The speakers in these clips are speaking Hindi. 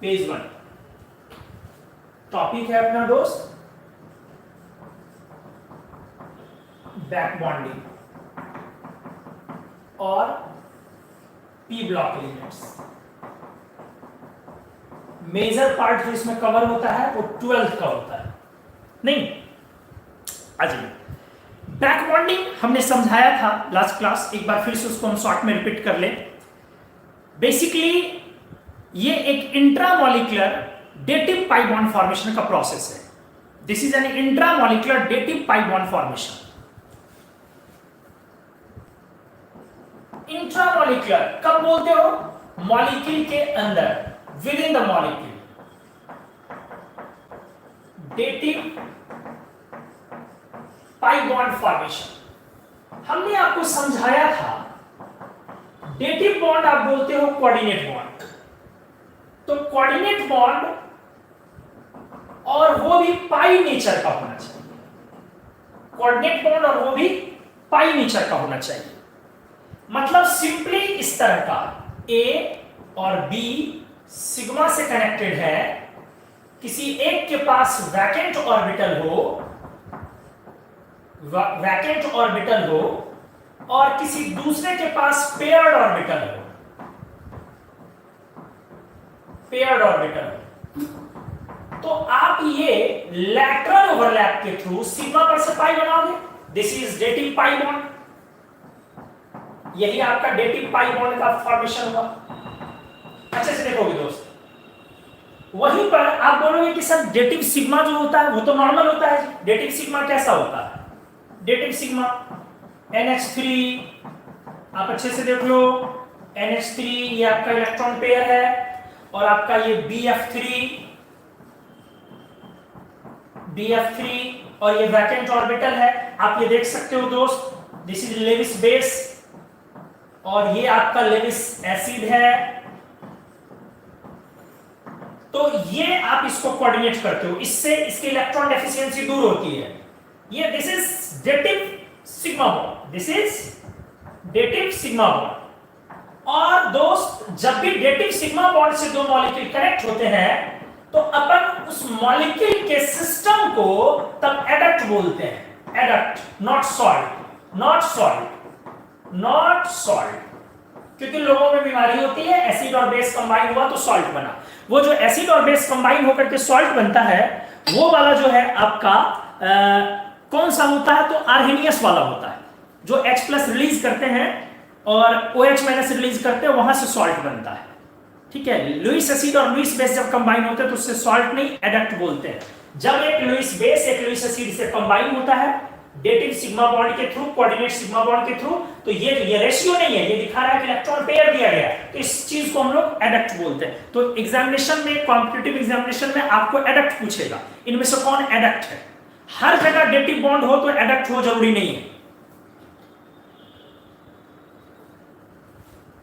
पेज 1 टॉपिक है अपना दोस्त बैक बॉन्डिंग और P block elements. Major part जो इसमें कवर होता है वो 12th का होता है। नहीं अजीब बैक बॉन्डिंग हमने समझाया था लास्ट क्लास, एक बार फिर से उसको हम शॉर्ट में रिपीट कर लें। बेसिकली ये एक intramolecular dative pi bond formation का प्रोसेस है। This is an intramolecular dative pi bond formation. Intramolecular कब बोलते हो? मॉलिक्यूल के अंदर, with in the molecule. Dative pi bond formation हमने आपको समझाया था। डेटिव बॉन्ड आप बोलते हो कोऑर्डिनेट बॉन्ड, तो कोऑर्डिनेट बॉन्ड और वो भी पाई नेचर का होना चाहिए। कोऑर्डिनेट बॉन्ड और वो भी पाई नेचर का होना चाहिए। मतलब सिंपली इस तरह का A और B सिग्मा से कनेक्टेड है, किसी एक के पास वैकेंट ऑर्बिटल हो और किसी दूसरे के पास पेयर्ड ऑर्बिटल हो। तो आप ये लैटरल ओवरलैप के थ्रू सिग्मा पर से पाई बनाओगे। This is dative pi bond. यही आपका डेटिव पाई बॉन्ड का फॉर्मेशन हुआ। अच्छे से देखोगे दोस्त, वहीं पर आप बोलोगे कि सर डेटिव सिग्मा जो होता है वो तो नॉर्मल होता है। डेटिव सिग्मा कैसा होता है? डेटिव सिग्मा NH3, आप अच्छे से देख लो, NH3 ये आपका इलेक्ट्रॉन पेयर है और आपका ये BF3 और ये वैकेंट ऑर्बिटल है। आप ये देख सकते हो दोस्त, दिस इज लेविस बेस और ये आपका लेविस एसिड है। तो ये आप इसको कोऑर्डिनेट करते हो, इससे इसकी इलेक्ट्रॉन डेफिशिएंसी दूर होती है। ये this is dative sigma bond, this is dative sigma bond. और दोस्त जब भी डेटिव सिग्मा बॉन्ड से दो मॉलिक्यूल कनेक्ट होते हैं तो अपन उस मॉलिक्यूल के सिस्टम को तब एडक्ट बोलते हैं। Adduct, not salt, not salt. क्योंकि लोगों में बीमारी होती है एसिड और बेस कंबाइन हुआ तो सॉल्ट बना। वो जो एसिड और बेस कंबाइन होकर के सॉल्ट बनता है वो वाला जो है आपका कौन सा होता है? तो आर्हेनियस वाला होता है, जो H+ रिलीज करते हैं और OH- रिलीज करते हैं, वहां से सॉल्ट बनता है। ठीक है, लुईस एसिड और लुईस बेस जब कंबाइन होते हैं तो उससे सॉल्ट नहीं, एडक्ट बोलते हैं। जब एक लुईस बेस एक लुईस एसिड से कंबाइन होता है डेटिव सिग्मा बॉन्ड के थ्रू, कोऑर्डिनेट सिग्मा बॉन्ड के थ्रू, तो ये रेशियो नहीं है, ये दिखा रहा है कि इलेक्ट्रॉन पेयर दिया गया, तो इस चीज को हम लोग एडक्ट बोलते हैं। तो एग्जामिनेशन में, कॉम्पिटिटिव एग्जामिनेशन में आपको एडक्ट पूछेगा, इनमें से कौन एडक्ट है। हर जगह डेटिव बॉन्ड हो तो एडक्ट हो जरूरी नहीं है।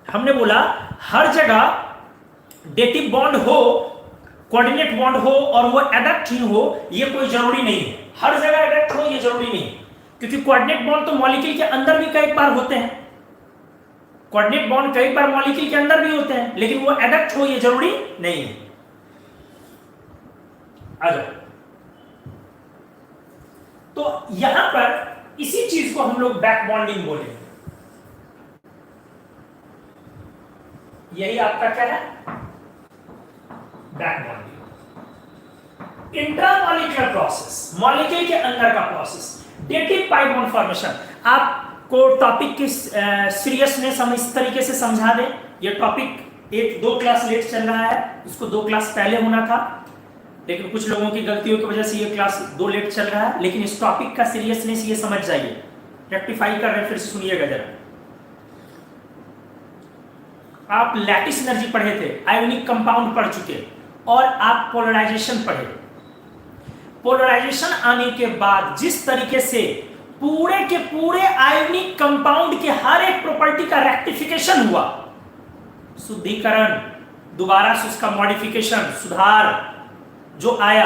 हमने बोला हर जगह डेटिव बॉन्ड हो, कोऑर्डिनेट बॉन्ड हो और वो एडक्ट ही हो, ये कोई जरूरी नहीं है। हर जगह एडक्ट हो ये जरूरी नहीं है, क्योंकि कोऑर्डिनेट बॉन्ड तो मॉलिक्यूल के अंदर भी कई बार होते हैं। कोऑर्डिनेट बॉन्ड कई बार मॉलिक्यूल के अंदर भी होते हैं, लेकिन वो एडक्ट हो ये जरूरी नहीं है। अगर तो यहां पर इसी चीज को हम लोग बैक बॉन्डिंग बोलेंगे। यही आपका क्या है? Back bonding. Intramolecular process, molecule के अंदर का process, dative pi bond formation. आपको टॉपिक की सीरियसनेस हम इस तरीके से समझा दें। ये टॉपिक 1-2 क्लास लेट चल रहा है, इसको 2 क्लास पहले होना था, लेकिन कुछ लोगों की गलतियों की वजह से ये क्लास 2 लेट चल रहा है। लेकिन इस टॉपिक का सीरियसनेस ये समझ जाइए, रेक्टिफाई कर रहे हैं, फिर से सुनिएगा जरा। आप लैटिस एनर्जी पढ़े थे, आयोनिक कंपाउंड पढ़ चुके, और आप पोलराइजेशन पढ़े। पोलराइजेशन आने के बाद जिस तरीके से पूरे के पूरे आयोनिक कंपाउंड के हर एक प्रॉपर्टी का रेक्टिफिकेशन हुआ, शुद्धिकरण, दोबारा से उसका मॉडिफिकेशन, सुधार जो आया,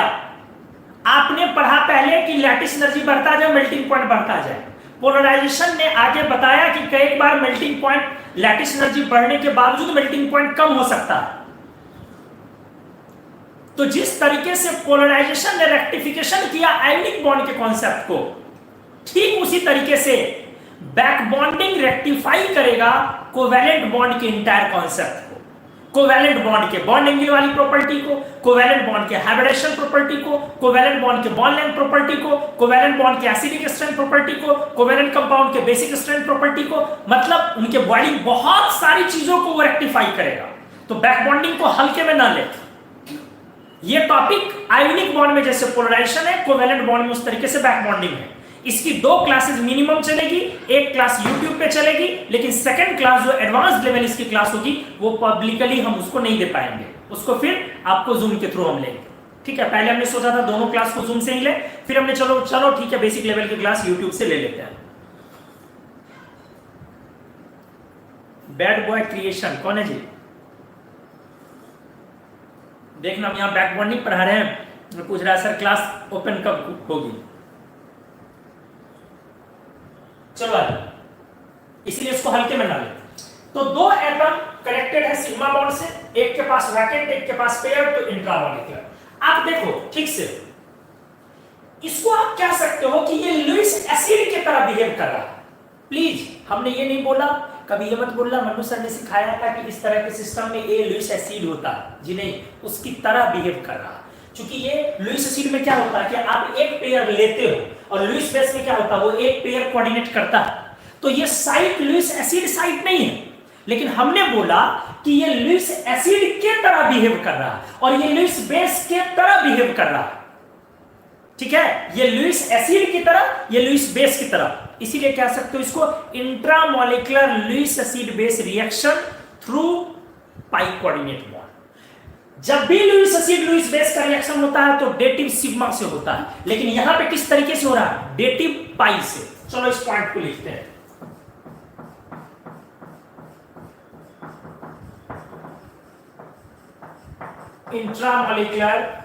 आपने पढ़ा पहले कि लैटिस एनर्जी बढ़ता जाए, मेल्टिंग पॉइंट बढ़ता जाए। पोलराइजेशन ने आगे बताया कि कई बार मेल्टिंग पॉइंट, लैटिस एनर्जी बढ़ने के बावजूद मेल्टिंग पॉइंट कम हो सकता है। तो जिस तरीके से पोलराइजेशन ने रेक्टिफिकेशन किया आयोनिक बॉन्ड के कॉन्सेप्ट को, ठीक उसी तरीके से बैक बॉन्डिंग रेक्टिफाई करेगा कोवैलेंट बॉन्ड के इंटायर कॉन्सेप्ट को, कोवैलेंट बॉन्ड के बॉन्ड एंगल वाली प्रॉपर्टी को, कोवैलेंट बॉन्ड के हाइब्रिडेशन प्रॉपर्टी को, कोवैलेंट बॉन्ड के बॉन्ड लेंथ प्रॉपर्टी को, कोवैलेंट बॉन्ड के एसिडिक स्ट्रेंथ प्रॉपर्टी को, कोवैलेंट कंपाउंड के बेसिक स्ट्रेंथ प्रॉपर्टी को, मतलब उनके बॉडी बहुत सारी चीजों को वो रेक्टिफाई करेगा। तो बैक बॉन्डिंग को हल्के में ना ले। ये टॉपिक आयोनिक बॉन्ड में जैसे पोलराइजेशन है, कोवैलेंट बॉन्ड में उस तरीके से बैक बॉन्डिंग है। इसकी 2 क्लासेस मिनिमम चलेगी, एक क्लास YouTube पे चलेगी, लेकिन सेकंड क्लास जो एडवांस लेवल इसकी क्लास होगी वो पब्लिकली हम उसको नहीं दे पाएंगे, उसको फिर आपको जूम के थ्रू हम लेंगे। ठीक है, पहले हमने सोचा था दोनों क्लास को जूम से ही ले, फिर हमने चलो ठीक है बेसिक लेवल की क्लास YouTube से ले लेते हैं। बैड बॉय क्रिएशन कौन है जी? देखना हम यहाँ बैक बॉन्डिंग पढ़ा रहे हैं, पूछ रहा है सर क्लास ओपन कब होगी। चलो आगे, इसलिए इसको हल्के में ना ले। तो 2 एटम कनेक्टेड है सिग्मा बॉन्ड से, एक के पास वैकेंट एक के पास पेयर, तो इंट्रामॉलिक्यूलर। आप देखो ठीक से, इसको आप कह सकते हो कि ये लुईस एसिड की तरह बिहेव कर रहा है। प्लीज हमने ये नहीं बोला, कभी ये मत बोलना मनु सर ने सिखाया था कि इस तरह के सिस्टम में ये लुईस एसिड होता है, जी नहीं, उसकी तरह बिहेव कर रहा है। क्योंकि ये लुईस एसिड में क्या होता है कि आप एक पेयर लेते हो और लुईस बेस में क्या होता है वो एक पेयर कोऑर्डिनेट करता है। तो ये साइट लुईस एसिड साइट नहीं है, लेकिन हमने बोला कि ये लुईस एसिड के तरह बिहेव कर रहा है और ये लुईस बेस के तरह बिहेव कर रहा है। ठीक है, ये लुईस एसिड की तरह, ये लुईस बेस की तरह, इसीलिए कह सकते हो इसको intramolecular Lewis acid base reaction through pi coordinate bond. जब भी लुईस एसिड लुईस बेस का रिएक्शन होता है तो डेटिव सिग्मा से होता है, लेकिन यहां पे किस तरीके से हो रहा है? डेटिव पाई से। चलो इस पॉइंट को लिखते हैं। Intramolecular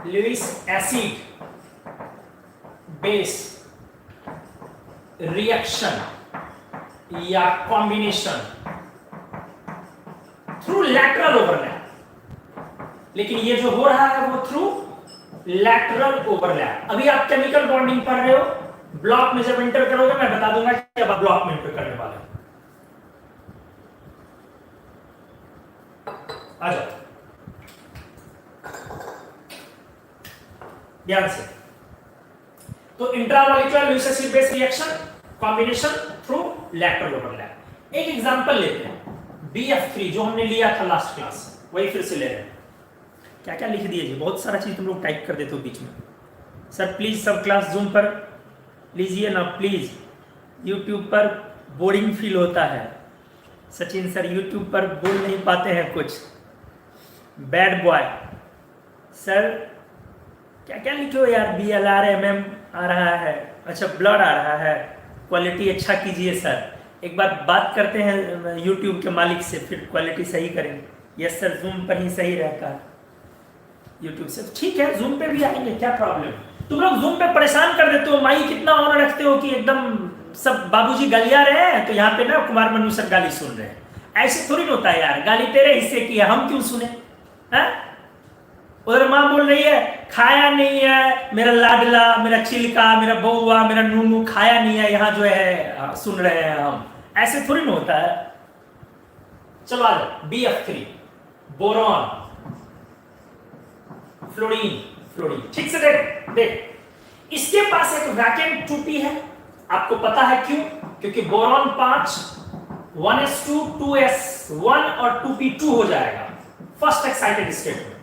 Lewis acid base reaction या कॉम्बिनेशन थ्रू लैटरल ओवरलैप, लेकिन ये जो हो रहा है वो थ्रू लैटरल ओवरलैप। अभी आप केमिकल बॉन्डिंग पढ़ रहे हो, ब्लॉक में जब एंटर करोगे मैं बता दूंगा कि अब आप ब्लॉक में एंटर करने वाले हो। आ जाओ ध्यान से। तो intramolecular Lewis acid base reaction combination through lateral overlap. एक एग्जांपल लेते हैं, BF3 जो हमने लिया था लास्ट क्लास, वही फिर से ले रहे हैं। क्या क्या लिख दिए जी, बहुत सारा चीज तुम लोग टाइप कर देते हो बीच में। सर प्लीज सब क्लास जूम पर लीजिए ना प्लीज, यूट्यूब पर बोरिंग फील होता है। सचिन सर यूट्यूब पर बोल नहीं पाते हैं कुछ। बैड बॉय सर क्या क्या लिखे हो यार, BLRMM आ रहा है, अच्छा ब्लड आ रहा है, क्वालिटी अच्छा कीजिए सर। एक बार बात करते हैं यूट्यूब के मालिक से, फिर क्वालिटी सही करेंगे। यस सर जूम पर ही सही रहता है यूट्यूब से, ठीक है जूम पे भी आएंगे, क्या प्रॉब्लम। तुम लोग जूम पे परेशान कर देते हो, माइक कितना ऑन रखते हो कि एकदम सब बाबूजी गालियां रहे हैं तो यहाँ पे ना कुमार मनु सर गाली सुन रहे हैं। ऐसे थोड़ी होता है यार, गाली तेरे हिस्से की है, हम क्यों सुने। उधर माँ बोल रही है खाया नहीं है मेरा लाडला, मेरा चिलका, मेरा बउआ, मेरा नूनू खाया नहीं है, यहाँ जो है सुन रहे हैं हम। ऐसे थोड़ी ना होता है। चलो आ जाओ, BF3 बोरॉन फ्लोरीन, फ्लोरीन ठीक से देख इसके पास एक वैकेंट 2p है। आपको पता है क्यों? क्योंकि बोरॉन 5 1s2 2s1 और 2p2 हो जाएगा फर्स्ट एक्साइटेड स्टेट में।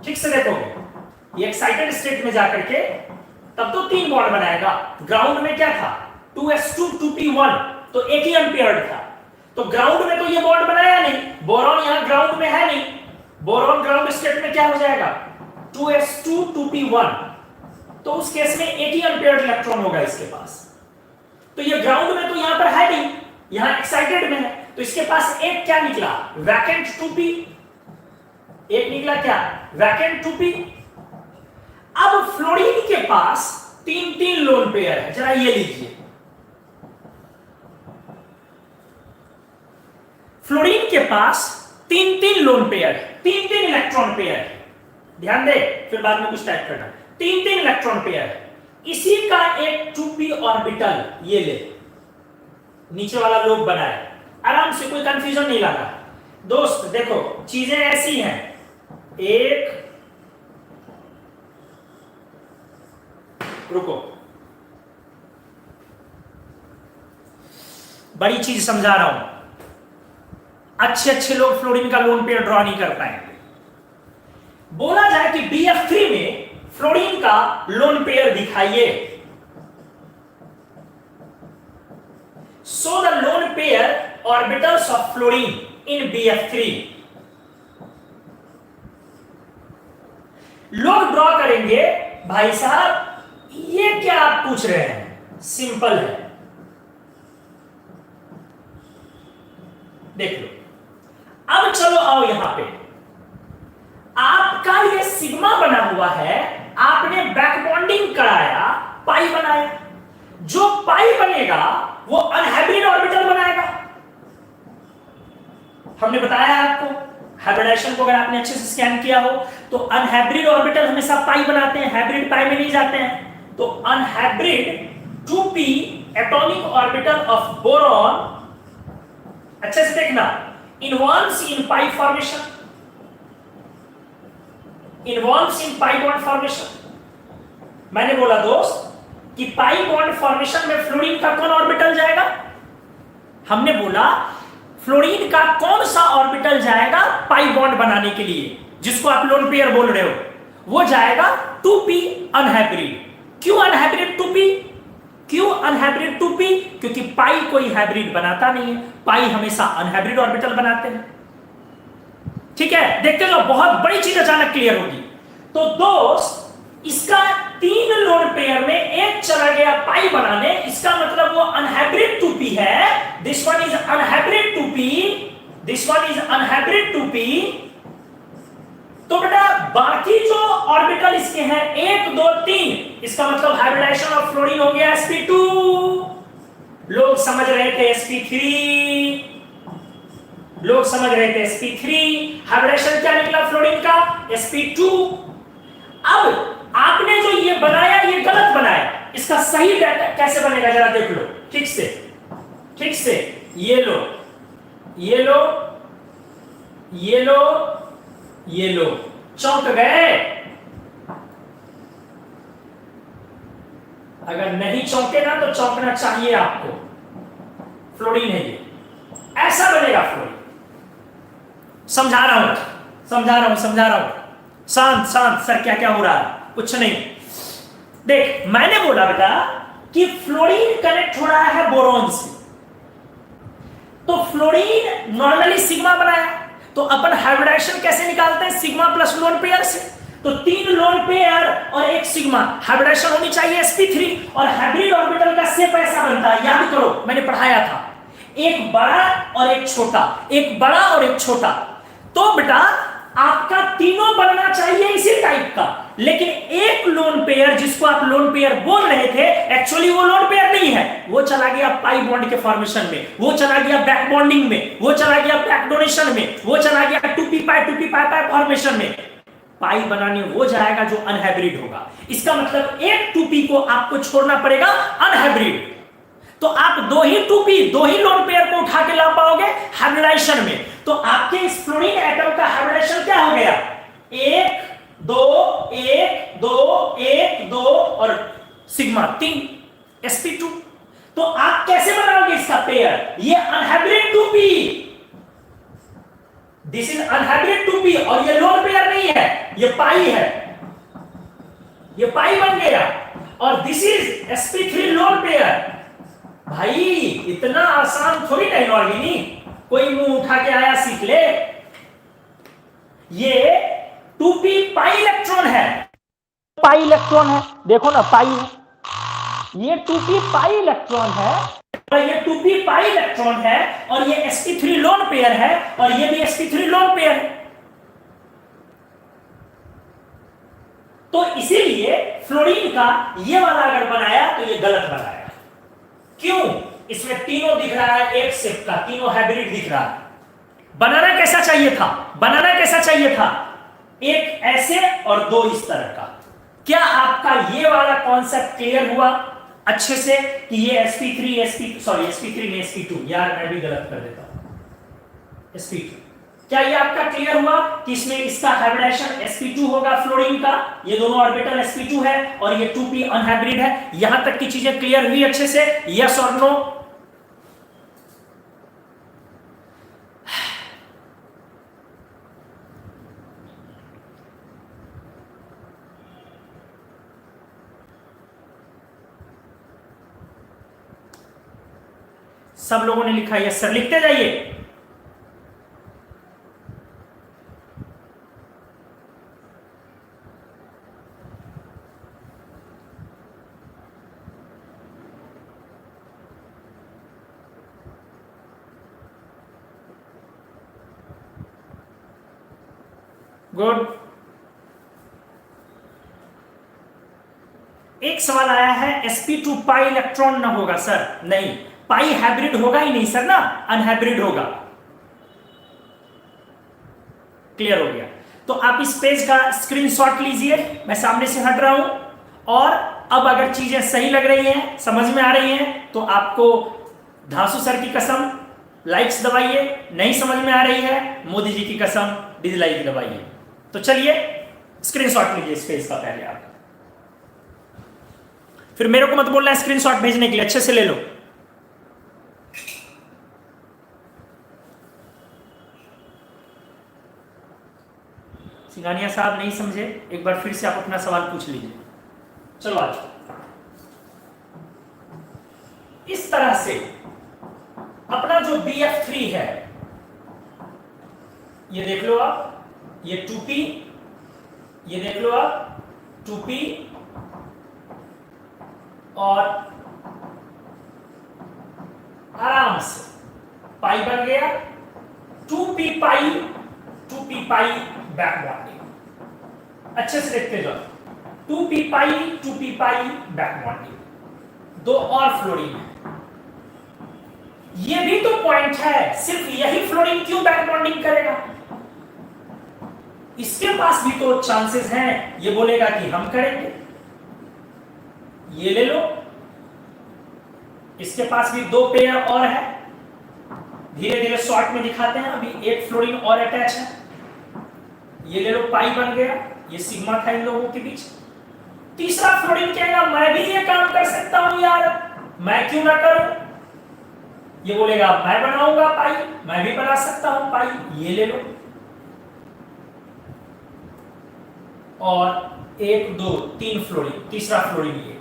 ठीक से देखोगे ये एक्साइटेड स्टेट में जाकर के तब तो 3 बॉन्ड बनाएगा। ग्राउंड में क्या था 2s2 2p1, तो एक ही अनपेयर्ड था, तो ग्राउंड में तो ये बॉन्ड बनाया नहीं, बोरॉन यहां ग्राउंड में है नहीं, बोरॉन ग्राउंड स्टेट में क्या हो जाएगा 2s2 2p1, तो उस केस में एक ही अनपेयर्ड इलेक्ट्रॉन होगा इसके पास। तो ये ग्राउंड में तो यहां पर है नहीं, यहां एक्साइटेड में है, तो इसके पास एक क्या निकला वैकेंट 2p, एक निकला क्या वैकेंट 2p। अब फ्लोरीन के पास 3 लोन पेयर है, जरा ये लीजिए। फ्लोरीन के पास तीन तीन लोन पेयर, तीन तीन इलेक्ट्रॉन पेयर, ध्यान दे, फिर बाद में कुछ टाइप करना, तीन तीन इलेक्ट्रॉन पेयर, इसी का एक 2p ऑर्बिटल, ये ले, नीचे वाला लोब बना है, आराम से, कोई कंफ्यूजन नहीं लगा दोस्त। देखो चीजें ऐसी हैं, एक, रुको, बड़ी चीज समझा रहा हूं, अच्छे अच्छे लोग फ्लोरीन का लोन पेयर ड्रॉ नहीं कर पाएंगे। बोला जाए कि BF3 में फ्लोरीन का लोन पेयर दिखाइए, so the lone pair orbitals of fluorine in BF3। लोग ड्रॉ करेंगे, भाई साहब ये क्या आप पूछ रहे हैं, सिंपल है, देख लो। अब चलो आओ यहां पे, आपका ये सिग्मा बना हुआ है, आपने बैक बॉन्डिंग कराया, पाई बनाया, जो पाई बनेगा वो अनहाइब्रिड ऑर्बिटल बनाएगा। हमने बताया आपको, हाइब्रिडाइजेशन को अगर आपने अच्छे से स्कैन किया हो तो अनहाइब्रिड ऑर्बिटल हमेशा पाई बनाते हैं, हाइब्रिड पाई में नहीं जाते हैं। तो unhybrid 2p atomic orbital of boron, अच्छे से देखना, इन्वॉल्व्स इन पाई फॉर्मेशन, इन्वॉल्व्स इन पाई बॉन्ड फॉर्मेशन। मैंने बोला दोस्त कि पाई बॉन्ड फॉर्मेशन में फ्लोरीन का कौन ऑर्बिटल जाएगा, हमने बोला फ्लोरीन का कौन सा ऑर्बिटल जाएगा पाई बॉन्ड बनाने के लिए, जिसको आप लोन पेयर बोल रहे हो, वो जाएगा 2p अनहाइब्रिड। क्यों अनहाइब्रिड 2p, क्यों अनहाइब्रिड 2p? क्योंकि पाई कोई हाइब्रिड बनाता नहीं है, पाई हमेशा अनहाइब्रिड ऑर्बिटल बनाते हैं। ठीक है, देखते जाओ, बहुत बड़ी चीज अचानक क्लियर होगी। तो दोस्त इसका तीन लोन पेयर में एक चला गया पाई बनाने, इसका मतलब वो अनहाइब्रिड 2p है। This one is unhybrid 2p, this one is unhybrid 2p। तो बेटा बाकी जो ऑर्बिटल इसके हैं 1 2 3, इसका मतलब हाइब्रिडाइजेशन ऑफ फ्लोरीन हो गया sp2। लोग समझ रहे थे sp3, लोग समझ रहे थे sp3, हाइब्रिडाइजेशन क्या निकला फ्लोरीन का, sp2। अब आपने जो ये बनाया ये गलत बनाया, इसका सही डाटा कैसे बनेगा जरा देख लो ठीक से, ठीक से। ये लो, ये लो, ये लो, ये लो, चौंक गए? अगर नहीं चौंके ना तो चौंकना चाहिए आपको। फ्लोरीन है ये, ऐसा बनेगा फ्लोरीन। समझा रहा हूं, समझा रहा हूं, समझा रहा हूं। शांत शांत, सर क्या क्या हो रहा है, कुछ नहीं। देख मैंने बोला बेटा कि फ्लोरीन कनेक्ट हो रहा है बोरॉन से, तो फ्लोरीन नॉर्मली सिग्मा बनाया, तो अपन हाइब्रिडाइजेशन कैसे निकालते हैं, सिग्मा प्लस लोन पेयर से। तो 3 लोन पेयर और 1 सिग्मा, हाइब्रिडाइजेशन होनी चाहिए sp3, और हाइब्रिड ऑर्बिटल का शेप ऐसा बनता है, याद करो मैंने पढ़ाया था, एक बड़ा और एक छोटा, एक बड़ा और एक छोटा। तो बेटा आपका तीनों बनना चाहिए इसी टाइप का, लेकिन एक लोन पेयर जिसको आप लोन पेयर बोल रहे थे, एक्चुअली वो लोन पेयर नहीं है, वो चला गया पाई बॉन्ड के फॉर्मेशन में, वो चला गया बैक बॉन्डिंग में, वो चला गया बैक डोनेशन में, वो चला गया 2p पाई फॉर्मेशन में। पाई बनाने वो जाएगा जो अनहाइब्रिड होगा। इसका मतलब एक 2p को आपको छोड़ना पड़ेगा अनहाइब्रिड। तो आप दो ही 2p, दो ही लोन पेयर को उठा के ला पाओगे हाइब्रिडाइजेशन में। तो आपके इस फ्लोरीन एटम का हाइब्रिडाइजेशन क्या हो गया, 1 2 1 2 1 2 और सिग्मा 3 sp2। तो आप कैसे बनाओगे इसका पेयर, ये unhybrid 2p, this is unhybrid 2p, और ये लोन पेयर नहीं है, ये पाई है, ये पाई बन गया, और this is sp3 lone pair. भाई इतना आसान थोड़ी टेक्नोलॉजी नहीं, कोई मुंह उठा के आया सीख ले। ये 2p पाई इलेक्ट्रॉन है, पाई इलेक्ट्रॉन है, देखो ना पाई है, ये 2p पाई इलेक्ट्रॉन है, और ये 2p पाई इलेक्ट्रॉन है, और ये sp3 लोन पेयर है, और ये भी sp3 लोन पेयर है। तो इसीलिए फ्लोरीन का ये वाला अगर बनाया तो ये गलत बनाया। क्यों? इसमें तीनों दिख रहा है एक शेप का, तीनों हाइब्रिड दिख रहा है। बनाना कैसा चाहिए था? बनाना कैसा चाहिए था? एक ऐसे और दो इस तरह का। क्या आपका ये वाला कॉन्सेप्ट क्लियर हुआ अच्छे से कि ये sp3 में sp2, यार मैं भी गलत कर देता हूं, sp2। क्या ये आपका क्लियर हुआ कि इसमें इसका हाइब्रिडेशन sp2 होगा फ्लोरीन का, ये दोनों ऑर्बिटल sp2 है और ये 2p अनहाइब्रिड है। यहां तक की चीजें क्लियर हुई अच्छे से? यस और नो? सब लोगों ने लिखा यस सर, लिखते जाइए। गुड। एक सवाल आया है sp2 पाई इलेक्ट्रॉन ना होगा सर? नहीं, पाई हाइब्रिड होगा ही नहीं सर ना, अनहाइब्रिड होगा। क्लियर हो गया? तो आप इस पेज का स्क्रीनशॉट लीजिए, मैं सामने से हट रहा हूं। और अब अगर चीजें सही लग रही हैं, समझ में आ रही हैं, तो आपको धांसू सर की कसम लाइक्स दबाइए, नहीं समझ में आ रही है मोदी जी की कसम डिसलाइक दबाइए। तो चलिए स्क्रीनशॉट लीजिए इस पेज का पहले आप, फिर मेरे को मत बोलना है स्क्रीनशॉट भेजने के लिए, अच्छे से ले लो। सिंघानिया साहब नहीं समझे, एक बार फिर से आप अपना सवाल पूछ लीजिए। चलो आज इस तरह से अपना जो BF3 है, ये देख लो आप, ये 2p, ये देख लो आप 2p, और आराम से पाई बन गया 2p पाई बैक बॉन्डिंग। अच्छे से देखते जाओ, 2p पाई बैक बॉन्डिंग। दो और फ्लोरीन है, ये भी तो पॉइंट है, सिर्फ यही फ्लोरीन क्यों बैक बॉन्डिंग करेगा? इसके पास भी तो चांसेस हैं, ये बोलेगा कि हम करेंगे। ये ले लो, इसके पास भी दो पेयर और है, धीरे धीरे शॉर्ट में दिखाते हैं। अभी एक फ्लोरीन और अटैच है, ये ले लो, पाई बन गया, ये सिग्मा था इन लोगों के बीच। तीसरा फ्लोरीन कहेगा मैं भी ये काम कर सकता हूं यार, मैं क्यों ना करूं? ये बोलेगा मैं बनाऊंगा पाई, मैं भी बना सकता हूं पाई, ये ले लो। और एक दो तीन फ्लोरीन, तीसरा फ्लोरीन ये,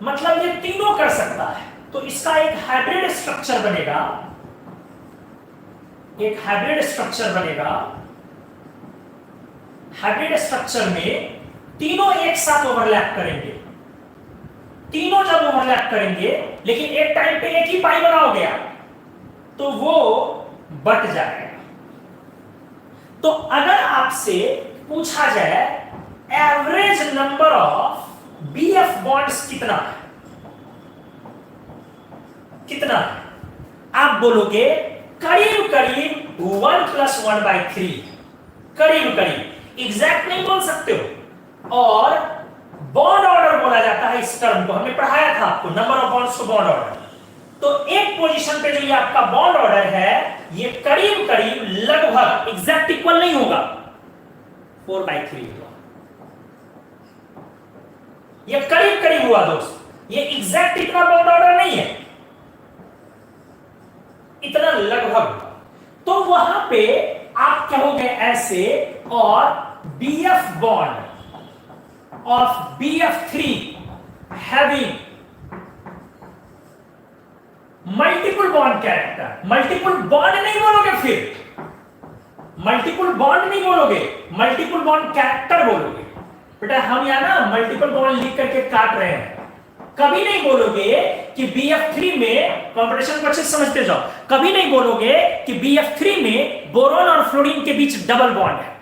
मतलब ये तीनों कर सकता है। तो इसका एक हाइब्रिड स्ट्रक्चर बनेगा, एक हाइब्रिड स्ट्रक्चर बनेगा। हाइब्रिड स्ट्रक्चर में तीनों एक साथ ओवरलैप करेंगे। तीनों जब ओवरलैप करेंगे, लेकिन एक टाइम पे एक ही पाई बनाओगे आप, तो वो बट जाएगा। तो अगर आपसे पूछा जाए average number of BF bonds कितना है, कितना है? आप बोलोगे करीब करीब 1 + 1/3, करीब करीब, एग्जैक्ट नहीं बोल सकते हो। और बॉन्ड ऑर्डर बोला जाता है इस टर्म को, हमने पढ़ाया था आपको, नंबर ऑफ बॉन्ड्स को बॉन्ड ऑर्डर। तो एक पोजीशन पे जो ये आपका बॉन्ड ऑर्डर है, ये करीब करीब लगभग, एग्जैक्ट इक्वल नहीं होगा, 4/3 होगा। ये करीब करीब हुआ दोस्त, ये एग्जैक्ट इतना बॉन्ड ऑर्डर नहीं है, इतना लगभग। तो वहां पे आप कहोगे ऐसे, और BF bond of BF3 having multiple bond character, multiple bond नहीं बोलोगे, फिर multiple bond नहीं बोलोगे, multiple bond character बोलोगे। बेटा हम यहां ना multiple bond लिख करके काट रहे हैं, कभी नहीं बोलोगे कि BF3 में, कंपटीशन को अच्छे से समझते जाओ, कभी नहीं बोलोगे कि BF3 में बोरोन और फ्लोरीन के बीच डबल बॉन्ड है।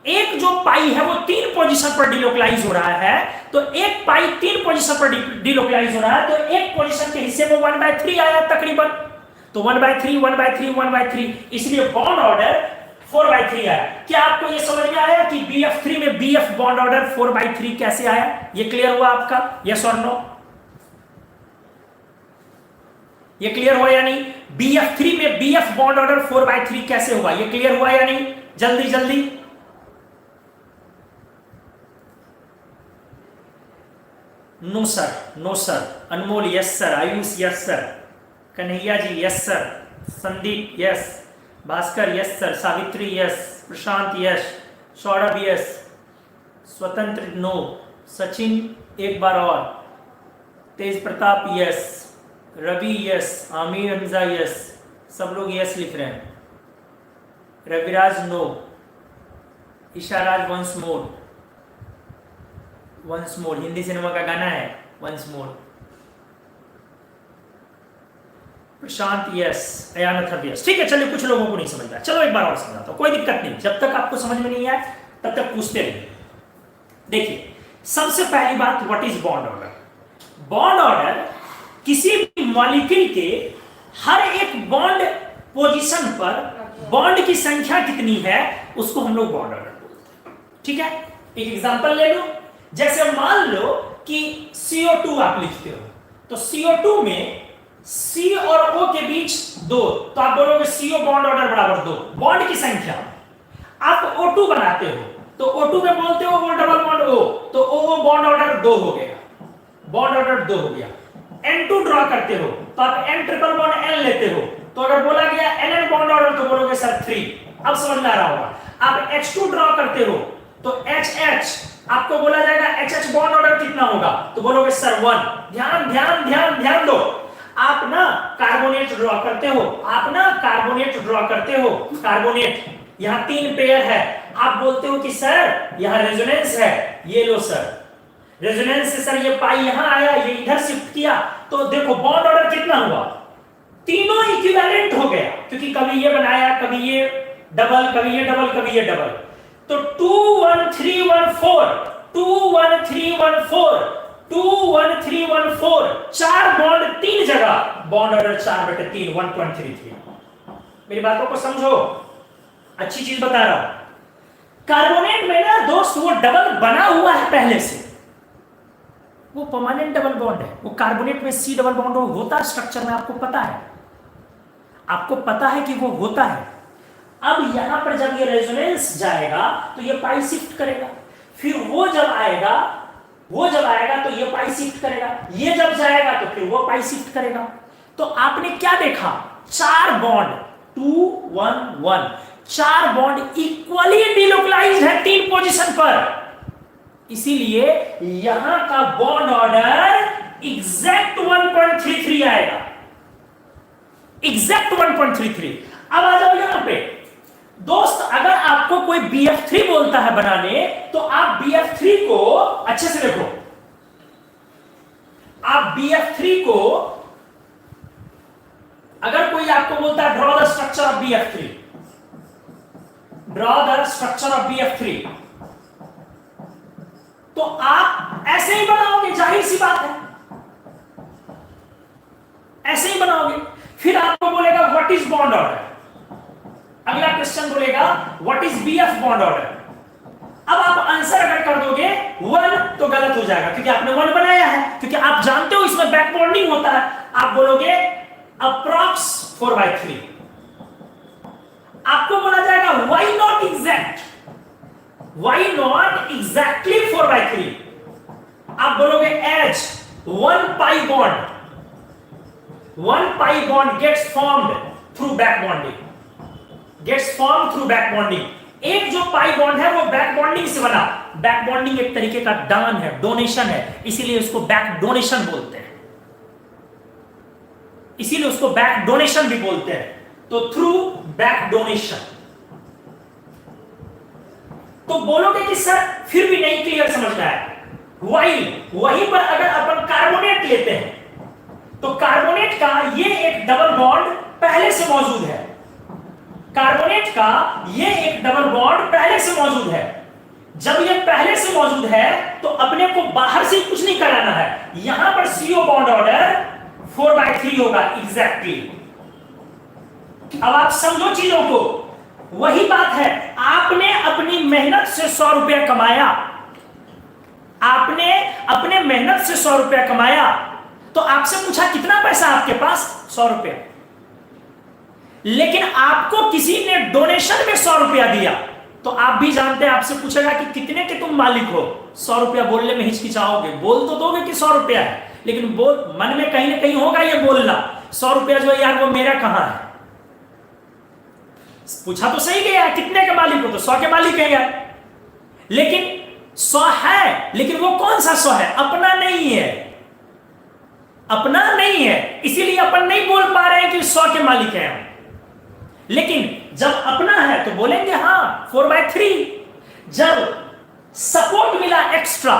एक जो पाई है वो 3 पोजीशन पर डिलोकलाइज हो रहा है, तो एक पाई 3 पोजीशन पर डिलोकलाइज हो रहा है, तो एक पोजीशन के हिस्से में 1/3 आया तकरीबन। तो 1/3 1/3 1/3, इसलिए बॉन्ड ऑर्डर 4/3 आया। क्या आपको यह समझ में आया कि BF3 में BF बॉन्ड ऑर्डर 4/3 कैसे आया? ये क्लियर हुआ आपका? यस और नो? ये क्लियर हुआ या नहीं? BF3 में BF बॉन्ड ऑर्डर 4/3 कैसे हुआ? ये क्लियर हुआ या नहीं? जल्दी जल्दी। No sir, no sir. Anmol yes sir, Ayush yes sir, Kanhaiya ji yes sir, Sandeep yes, Bhaskar yes sir, Savitri yes, Prashant yes, Saurabh yes, Swatantra no, Sachin एक बार और, Tej Pratap yes, Ravi yes, Aamir Hamza yes, सब लोग यस लिख रहे हैं। Raviraj no, Isharaj once more, Hindi cinema का गाना है once more. Prashant yes, Ayanath yes. ठीक है, चलिए कुछ लोगों को नहीं समझ रहा, चलो एक बार और समझाता हूं, कोई दिक्कत नहीं, जब तक आपको समझ में नहीं आए तब तक पूछते रहिए। देखिए, सबसे पहली बात, what is bond order? Bond order किसी भी मॉलिक्यूल के हर एक बॉन्ड पोजीशन पर बॉन्ड की संख्या कितनी है उसको हम लोग बॉन्ड ऑर्डर बोलते हैं। ठीक है, एक एग्जांपल ले लो। जैसे मान लो कि CO2 आप लिखते हो, तो CO2 में C और O के बीच 2, तो आप बोलोगे CO बॉन्ड ऑर्डर बराबर 2, बॉन्ड की संख्या। आप O2 बनाते हो, तो O2 में बोलते हो वो डबल बॉन्ड O, तो O बॉन्ड ऑर्डर 2 हो गया, बॉन्ड ऑर्डर 2 हो गया। N2 ड्रॉ करते हो, तो आप N ट्रिपल बॉन्ड N लेते हो, तो अगर बोला गया NN बॉन्ड ऑर्डर तो बोलोगे सर 3। अब समझ में आ रहा होगा। आप H2 ड्रॉ करते हो, तो HH आपको बोला जाएगा HH बॉन्ड ऑर्डर कितना होगा, तो बोलोगे सर 1। ध्यान ध्यान ध्यान ध्यान दो। आप ना कार्बोनेट ड्रॉ करते हो, कार्बोनेट यहां 3 पेयर है, आप बोलते हो कि सर यहां रेजोनेंस है, ये लो सर, रेजोनेंस से सर ये पाई यहां आया, ये इधर शिफ्ट किया, तो देखो बॉन्ड ऑर्डर कितना हुआ, तीनों इक्विवेलेंट हो गया, क्योंकि कभी ये बनाया, कभी ये डबल, कभी ये डबल, कभी ये डबल। तो 2 1 3 1 4, 2 1 3 1 4, 2 1 3 1 4, 4 बॉन्ड 3 जगह, बॉन्ड ऑर्डर 4/3 1.33। मेरी बातों को समझो, अच्छी चीज बता रहा हूं। कार्बोनेट में ना दोस्त वो डबल बना हुआ है पहले से, वो परमानेंट डबल बॉन्ड है। वो कार्बोनेट में C डबल बॉन्ड होता है स्ट्रक्चर में, आपको पता है कि वो होता है। अब यहां पर जब ये रेजोनेंस जाएगा तो ये पाई शिफ्ट करेगा, फिर वो जब आएगा तो ये पाई शिफ्ट करेगा, ये जब जाएगा तो फिर वो पाई शिफ्ट करेगा। तो आपने क्या देखा, 4 बॉन्ड 2 1 1, 4 बॉन्ड इक्वली डिलोकलाइज्ड है 3 पोजीशन पर, इसीलिए यहां का बॉन्ड ऑर्डर एग्जैक्ट 1.33 आएगा, एग्जैक्ट 1.33। अब आ जाओ यहां पे दोस्त, अगर आपको कोई BF3 बोलता है बनाने, तो आप BF3 को अच्छे से देखो, आप BF3 को अगर कोई आपको बोलता है draw the structure of BF3, draw the structure of BF3, तो आप ऐसे ही बनाओगे, जाहिर सी बात है, ऐसे ही बनाओगे। फिर आपको बोलेगा व्हाट इज बॉन्ड ऑर्डर, अगला क्वेश्चन बोलेगा what is BF bond order. अब आप आंसर अगर कर दोगे 1 तो गलत हो जाएगा, क्योंकि आपने 1 बनाया है, क्योंकि आप जानते हो इसमें बैक बॉन्डिंग होता है। आप बोलोगे अप्रॉक्स 4/3। आपको बोला जाएगा व्हाई नॉट एग्जैक्टली 4/3। आप बोलोगे as 1 pi bond gets formed through back bonding, एक जो पाई बॉन्ड है वो बैक बॉन्डिंग से बना। बैक बॉन्डिंग एक तरीके का दान है, डोनेशन है, इसीलिए उसको बैक डोनेशन बोलते हैं, इसीलिए उसको बैक डोनेशन भी बोलते हैं। तो थ्रू बैक डोनेशन। तो बोलोगे कि सर फिर भी नहीं क्लियर समझ रहा है, वहीं पर अगर अपन कार्बोनेट लेते हैं, तो कार्बोनेट का ये एक डबल बॉन्ड पहले से मौजूद है, जब ये पहले से मौजूद है तो अपने को बाहर से कुछ नहीं कराना है, यहां पर CO बॉन्ड ऑर्डर 4/3 होगा एग्जैक्टली। अब आप समझो चीजों को, वही बात है, आपने अपनी मेहनत से 100 रुपया कमाया, आपने अपने मेहनत से 100 रुपया कमाया, तो आपसे पूछा कितना पैसा आपके पास, 100 रुपया। लेकिन आपको किसी ने डोनेशन में 100 रुपया दिया, तो आप भी जानते हैं, आपसे पूछेगा कि कितने के तुम मालिक हो। 100 रुपया बोलने में हिचकिचाओगे, बोल तो दोगे कि 100 रुपया है, लेकिन बोल मन में कहीं ना कहीं होगा ये बोलना, 100 रुपया जो है यार वो मेरा कहां है। पूछा तो सही गया, कितने के मालिक हो, तो 100 के मालिक है यार, लेकिन 100 है, लेकिन वो कौन सा 100 है, अपना नहीं है, अपना नहीं है, इसीलिए अपन नहीं बोल पा रहे हैं कि 100 के मालिक हैं हम। लेकिन जब अपना है तो बोलेंगे हाँ 4/3। जब सपोर्ट मिला एक्स्ट्रा,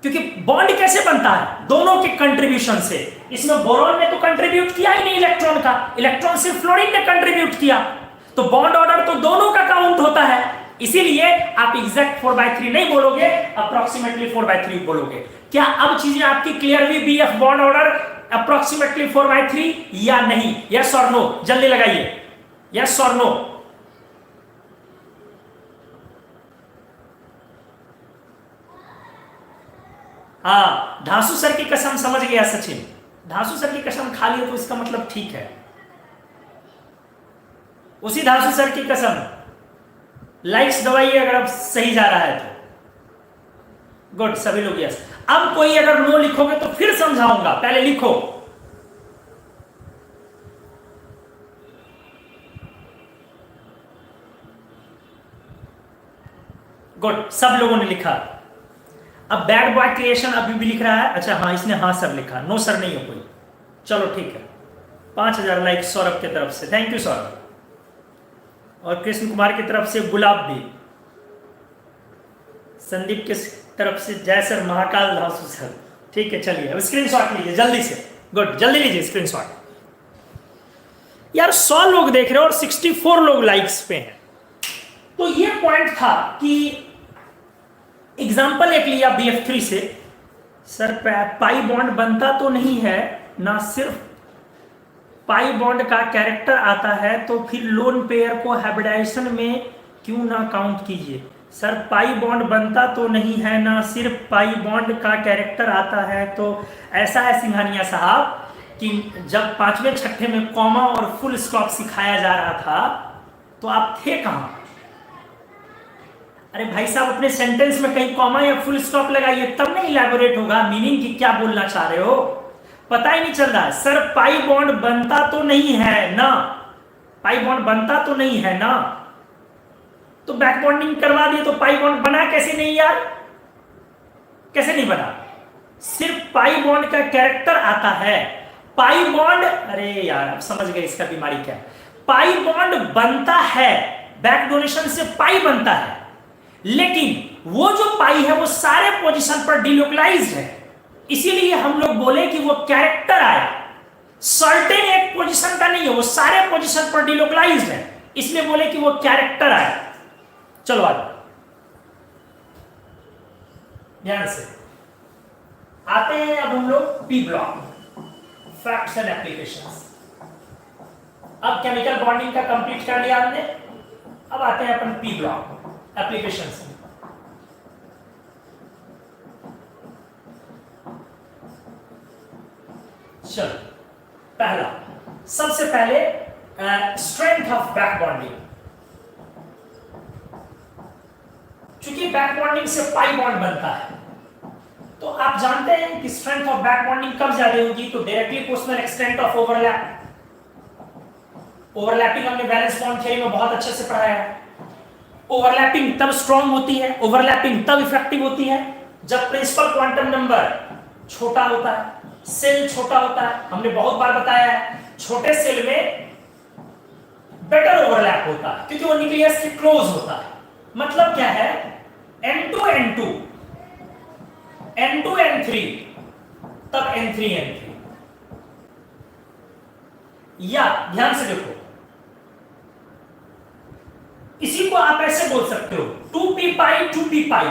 क्योंकि बॉन्ड कैसे बनता है, दोनों के कंट्रीब्यूशन से। इसमें बोरॉन ने तो कंट्रीब्यूट किया ही नहीं इलेक्ट्रॉन का, इलेक्ट्रॉन सिर्फ फ्लोरीन ने कंट्रीब्यूट किया, तो बॉन्ड ऑर्डर तो दोनों का काउंट होता है। इसीलिए आप एग्जैक्ट 4/3 नहीं बोलोगे, अप्रोक्सीमेटली 4/3 बोलोगे। क्या अब चीजें आपकी क्लियर हुई, बीएफ बॉन्ड ऑर्डर अप्रोक्सीमेटली 4/3 या नहीं? यस और नो, जल्दी लगाइए, यस और नो। हाँ, धांसू सर की कसम, समझ गया सचिन, धांसू सर की कसम खा लिया तो इसका मतलब ठीक है, उसी धांसू सर की कसम। लाइक्स दबाइए अगर अब सही जा रहा है तो। गुड, सभी लोग यस। अब कोई अगर नो लिखोगे तो फिर समझाऊंगा, पहले लिखो। गुड, सब लोगों ने लिखा। अब बैड बॉय क्रिएशन अभी भी लिख रहा है, अच्छा हाँ इसने हाँ सर लिखा, नो सर नहीं हो कोई, चलो ठीक है। 5000 लाइक सौरभ की तरफ से, थैंक यू सौरभ। और कृष्ण कुमार की तरफ से गुलाब भी, संदीप की तरफ से जय सर, महाकाल धांसू सर, ठीक है। चलिए अब स्क्रीनशॉट लीजिए जल्दी से, गुड, जल्दी लीजिए स्क्रीनशॉट। यार 100 लोग देख रहे हो और 64 लोग लाइक्स पे हैं, तो ये पॉइंट था कि एग्जाम्पल एक लिया BF3 से, सर पाई बॉन्ड बनता तो नहीं है ना, सिर्फ पाई बॉन्ड का कैरेक्टर आता है, तो फिर लोन पेयर को हाइब्रिडाइजेशन में क्यों ना काउंट कीजिए। सर पाई बॉन्ड बनता तो नहीं है ना, सिर्फ पाई बॉन्ड का कैरेक्टर आता है, तो ऐसा है सिंघानिया साहब कि जब 5वें 6ठे में कॉमा और फुल स्टॉप सिखाया जा रहा था तो आप थे कहां? अरे भाई साहब, अपने सेंटेंस में कहीं कॉमा या फुल स्टॉप लगाइए, तब नहीं इलैबोरेट होगा मीनिंग की क्या बोलना चाह रहे हो, पता ही नहीं चल रहा है। सर पाई बॉन्ड बनता तो नहीं है ना, पाई बॉन्ड बनता तो नहीं है ना, तो बैक बॉन्डिंग करवा दिए तो पाई बॉन्ड बना कैसे नहीं यार, कैसे नहीं बना? सिर्फ पाई बॉन्ड का कैरेक्टर आता है, पाई बॉन्ड, अरे यार अब समझ गए इसका बीमारी क्या है। पाई बॉन्ड बनता है, बैक डोनेशन से पाई बनता है, लेकिन वो जो पाई है वो सारे पोजीशन पर डिलोकलाइज्ड है, इसीलिए हम लोग बोले कि वो कैरेक्टर आया, सर्टेन एक पोजीशन का नहीं है, वो सारे पोजीशन पर डिलोकलाइज्ड है, इसलिए बोले कि वो कैरेक्टर आया। चलो आगे ध्यान से आते हैं अब हम लोग P block, facts and applications. अब केमिकल बॉन्डिंग का कंप्लीट कर लिया हमने, अब आते हैं अपन पी ब्लॉक एप्लीकेशंस में। चलो पहला, सबसे पहले स्ट्रेंथ ऑफ बैक बॉन्डिंग। चूंकि बैक बॉन्डिंग से पाई बॉन्ड बनता है, तो आप जानते हैं कि स्ट्रेंथ ऑफ बैक बॉन्डिंग कब ज्यादा होगी, तो directly proportional extent of overlap. Overlapping हमने वैलेंस बॉन्ड थ्योरी में बहुत अच्छे से पढ़ाया है। ओवरलैपिंग तब स्ट्रांग होती है, ओवरलैपिंग तब इफेक्टिव होती है जब प्रिंसिपल क्वांटम नंबर छोटा होता है, सेल छोटा होता है। हमने बहुत बार बताया है, छोटे सेल में बेटर ओवरलैप होता है क्योंकि वो न्यूक्लियस के क्लोज होता है। मतलब क्या है, N2 N2 N2 N3 तब N3 N3, या ध्यान से देखो, इसी को आप ऐसे बोल सकते हो 2p पाई 2p पाई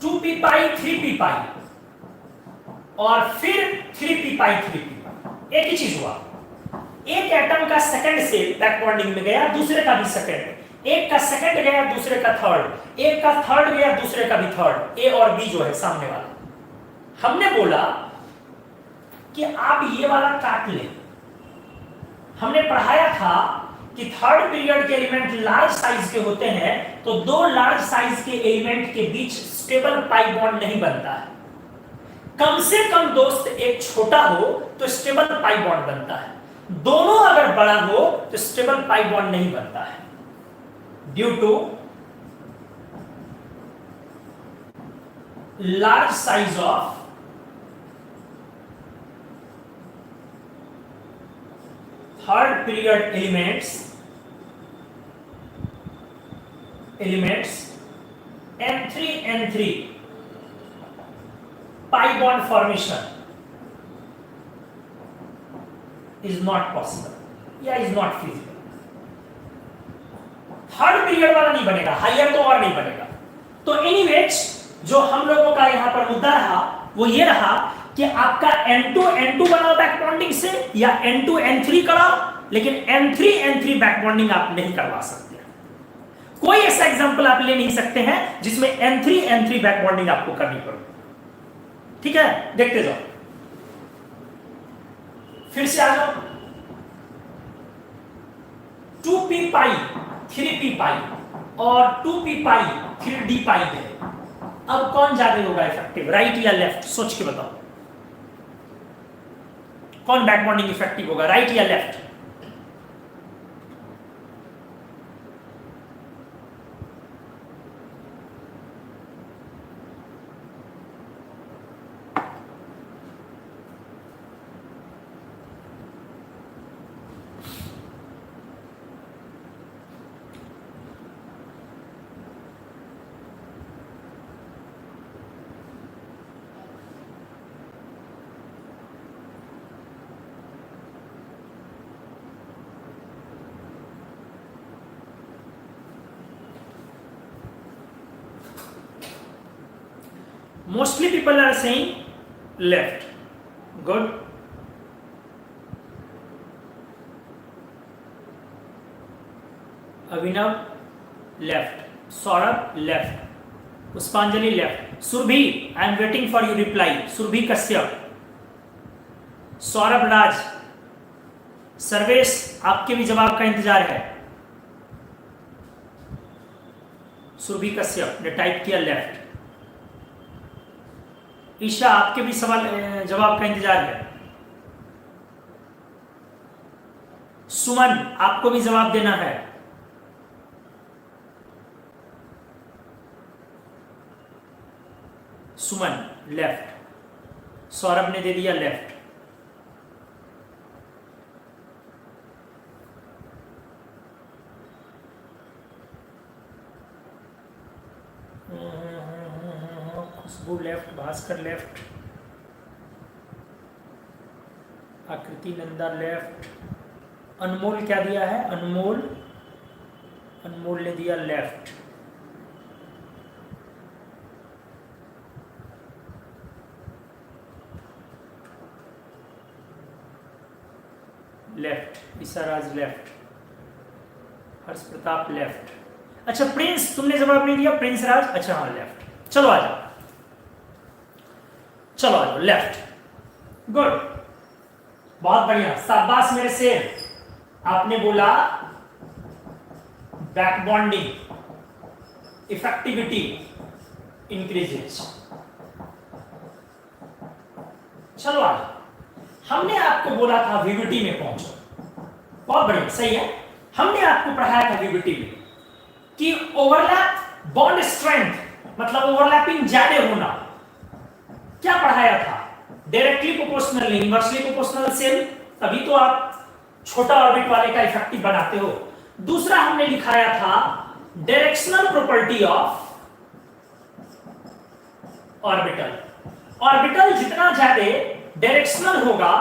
2p पाई 3p पाई और फिर 3p पाई 3p, एक ही चीज हुआ। एक एटम का सेकंड से बैक बॉन्डिंग में गया, दूसरे का भी सेकंड, एक का सेकंड गया दूसरे का थर्ड, एक का थर्ड गया दूसरे का भी थर्ड, ए और बी जो है सामने वाला। हमने बोला कि आप ये वाला काट लें। हमने पढ़ाया था कि थर्ड पीरियड के एलिमेंट लार्ज साइज के होते हैं, तो दो लार्ज साइज के एलिमेंट के बीच स्टेबल पाई बॉन्ड नहीं बनता है। कम से कम दोस्त एक छोटा हो तो स्टेबल पाई बॉन्ड बनता है, दोनों अगर बड़ा हो तो स्टेबल पाई बॉन्ड नहीं बनता है, due to large size of third period elements N3 N3 pi bond formation is not possible या is not feasible। Third period वाला नहीं बनेगा, हायर तो और नहीं बनेगा। तो एनीवेज जो हम लोगों का यहां पर मुद्दा रहा वो ये रहा कि आपका N2 N2 बनाओ बैक बॉन्डिंग से या N2 N3 कराओ, लेकिन N3 N3 बैक बॉन्डिंग आप नहीं करवा सकते। कोई ऐसा एग्जांपल आप ले नहीं सकते हैं जिसमें N3 N3 बैक बॉन्डिंग आपको करनी पड़े। ठीक है, देखते जाओ, फिर से आ जाओ। 2p पाई 3p पाई और 2p पाई 3d पाई है। अब कौन ज्यादा होगा इफेक्टिव, राइट या लेफ्ट? सोच के बताओ कौन बैक बॉन्डिंग इफेक्टिव होगा, राइट या left? Mostly people are saying left. Good. Abhinav left. Saurabh left. Puspanjali left. Surbhi, I am waiting for your reply. Surbhi Kashyap. Saurabh Raj, Sarvesh, आपके भी जवाब का इंतजार है। सुरभि कश्यप ने टाइप किया लेफ्ट। ईशा, आपके भी सवाल जवाब का इंतजार है। सुमन, आपको भी जवाब देना है। सुमन लेफ्ट, सौरभ ने दे दिया लेफ्ट। खुशबू लेफ्ट, भास्कर लेफ्ट, आकृति नंदा लेफ्ट, अनमोल क्या दिया है? अनमोल ने दिया लेफ्ट। लेफ्ट, ईसाराज लेफ्ट, हर्ष प्रताप लेफ्ट। अच्छा प्रिंस, तुमने जवाब नहीं दिया। प्रिंस राज, अच्छा हाँ लेफ्ट। चलो आ जाओ, चलो आ जाओ लेफ्ट। गुड, बहुत बढ़िया, शाबाश मेरे शेर। आपने बोला बैक बॉन्डिंग इफेक्टिविटी इंक्रीजेस। चलो आ जाओ, हमने आपको बोला था वीवीटी में पहुंचो। बहुत बढ़िया, सही है। हमने आपको पढ़ाया था वीवीटी में कि ओवरलैप बॉन्ड स्ट्रेंथ मतलब ओवरलैपिंग ज्यादा होना। क्या पढ़ाया था? डायरेक्टली प्रोपोर्शनल, इनवर्सली प्रोपोर्शनल सेल, तभी तो आप छोटा ऑर्बिट वाले का इफेक्टिव बनाते हो। दूसरा हमने दिखाया था directional property of orbital. Orbital जितना ज्यादा डायरेक्शनल होगा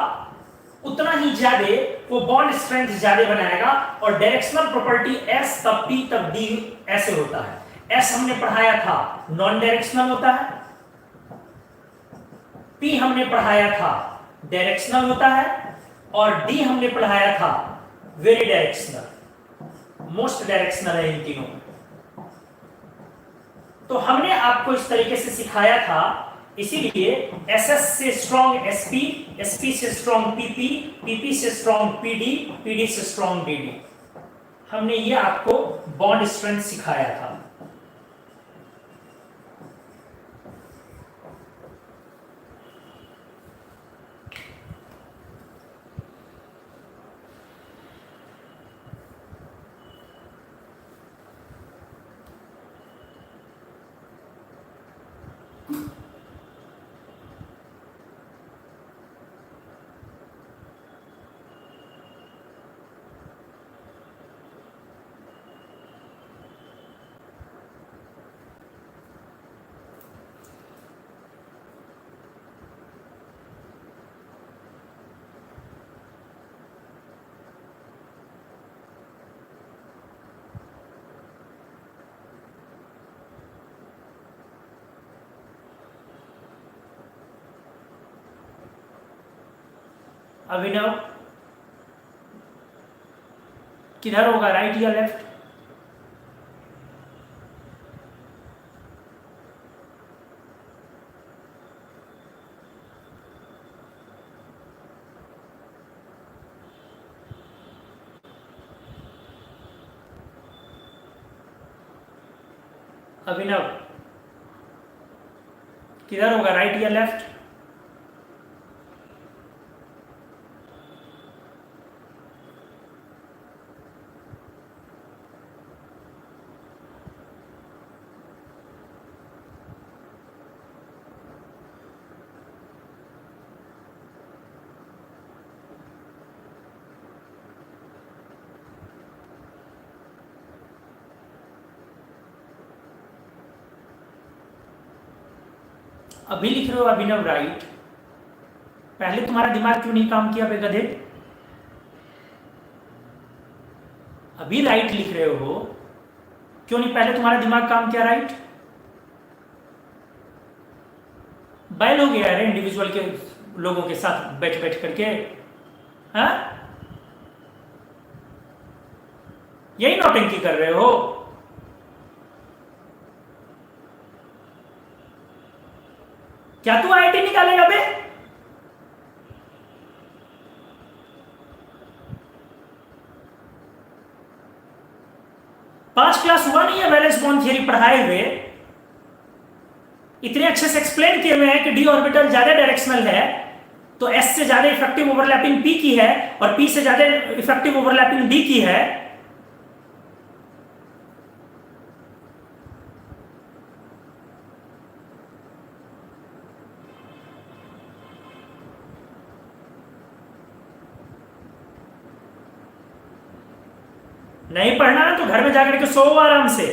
उतना ही ज्यादा वो बॉन्ड स्ट्रेंथ ज्यादा बनाएगा। और डायरेक्शनल प्रॉपर्टी एस तब पी तब डी ऐसे होता है। एस हमने पढ़ाया था नॉन डायरेक्शनल होता है, पी हमने पढ़ाया था डायरेक्शनल होता है, और डी हमने पढ़ाया था वेरी डायरेक्शनल, मोस्ट डायरेक्शनल है इन तीनों। तो हमने आपको इस तरीके से सिखाया था, इसीलिए SS से स्ट्रॉन्ग SP, SP से स्ट्रॉन्ग PP, PP से स्ट्रॉन्ग PD, PD से स्ट्रॉन्ग DD। हमने ये आपको बॉन्ड स्ट्रेंथ सिखाया था। अभिनव किधर होगा, राइट या लेफ्ट? अभिनव किधर होगा, राइट या लेफ्ट? अभी लिख रहे हो अभिनव राइट, पहले तुम्हारा दिमाग क्यों नहीं काम किया बे गधे? अभी राइट लिख रहे हो, क्यों नहीं पहले तुम्हारा दिमाग काम किया? राइट बैल हो गया है इंडिविजुअल के लोगों के साथ बैठ बैठ करके, हाँ? यही नौटंकी कर रहे हो? क्या तू आईटी निकालेगा बे? पांच क्लास हुआ नहीं है वैलेंस बॉन्ड थियरी पढ़ाए हुए, इतने अच्छे से एक्सप्लेन किए हुए हैं कि डी ऑर्बिटल ज्यादा डायरेक्शनल है तो एस से ज्यादा इफेक्टिव ओवरलैपिंग पी की है और पी से ज्यादा इफेक्टिव ओवरलैपिंग डी की है। नहीं पढ़ना है तो घर में जाकर के सो आराम से।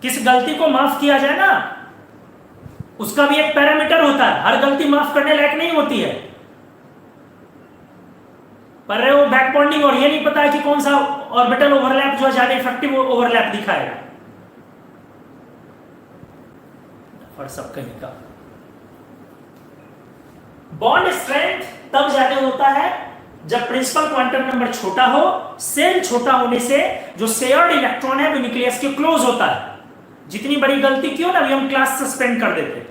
किस गलती को माफ किया जाए ना, उसका भी एक पैरामीटर होता है, हर गलती माफ करने लायक नहीं होती है। पर वो बैक बॉन्डिंग और ये नहीं पता है कि कौन सा ऑर्बिटल ओवरलैप जो है ज्यादा इफेक्टिव ओवरलैप दिखाएगा, और सब कहीं का। बॉन्ड स्ट्रेंथ तब ज्यादा होता है जब प्रिंसिपल क्वांटम नंबर छोटा हो, सेल छोटा होने से जो शेयर्ड इलेक्ट्रॉन है वो न्यूक्लियस के क्लोज होता है। जितनी बड़ी गलती क्यों ना अभी हम क्लास सस्पेंड कर देते,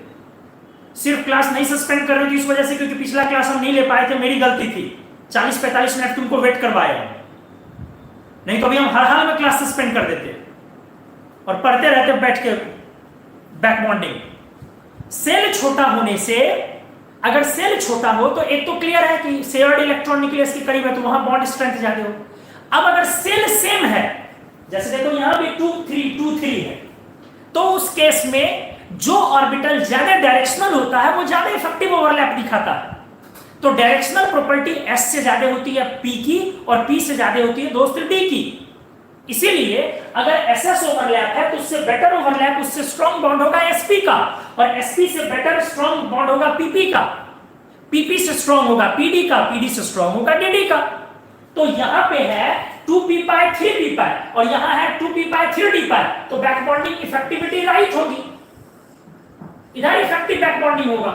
सिर्फ क्लास नहीं सस्पेंड कर रहे थे इस वजह से क्योंकि पिछला क्लास हम नहीं ले पाए थे, मेरी गलती थी, 40-45 मिनट तुमको वेट करवाया, नहीं तो अभी हम हर हाल में क्लास सस्पेंड कर देते और पढ़ते रहते बैठ के बैक बॉन्डिंग। सेल छोटा होने से, अगर सेल छोटा हो तो एक तो क्लियर है कि शेयर्ड इलेक्ट्रॉन न्यूक्लियस के करीब है तो वहां बॉन्ड स्ट्रेंथ ज्यादा हो। अब अगर सेल सेम है, जैसे देखो यहां भी 2-3 है, तो उस केस में जो ऑर्बिटल ज्यादा डायरेक्शनल होता है वो ज्यादा इफेक्टिव ओवरलैप दिखाता है। तो डायरेक्शनल प्रॉपर्टी एस से ज्यादा होती है पी की और पी से ज्यादा होती है दोस्त डी की। इसीलिए अगर एसएस ओवरलैप है तो उससे बेटर ओवरलैप, उससे स्ट्रॉन्ग बॉन्ड होगा एसपी का, और एसपी से बेटर स्ट्रॉन्ग बॉन्ड होगा पीपी का, पीपी से स्ट्रॉन्ग होगा पीडी का, पीडी से स्ट्रॉन्ग होगा डीडी का। तो यहां पे है 2p पाई 3p पाई और यहां है 2p पाई 3d पाई, तो बैक बॉन्डिंग इफेक्टिविटी राइट होगी, इधर इफेक्टिव बैक बॉन्डिंग होगा।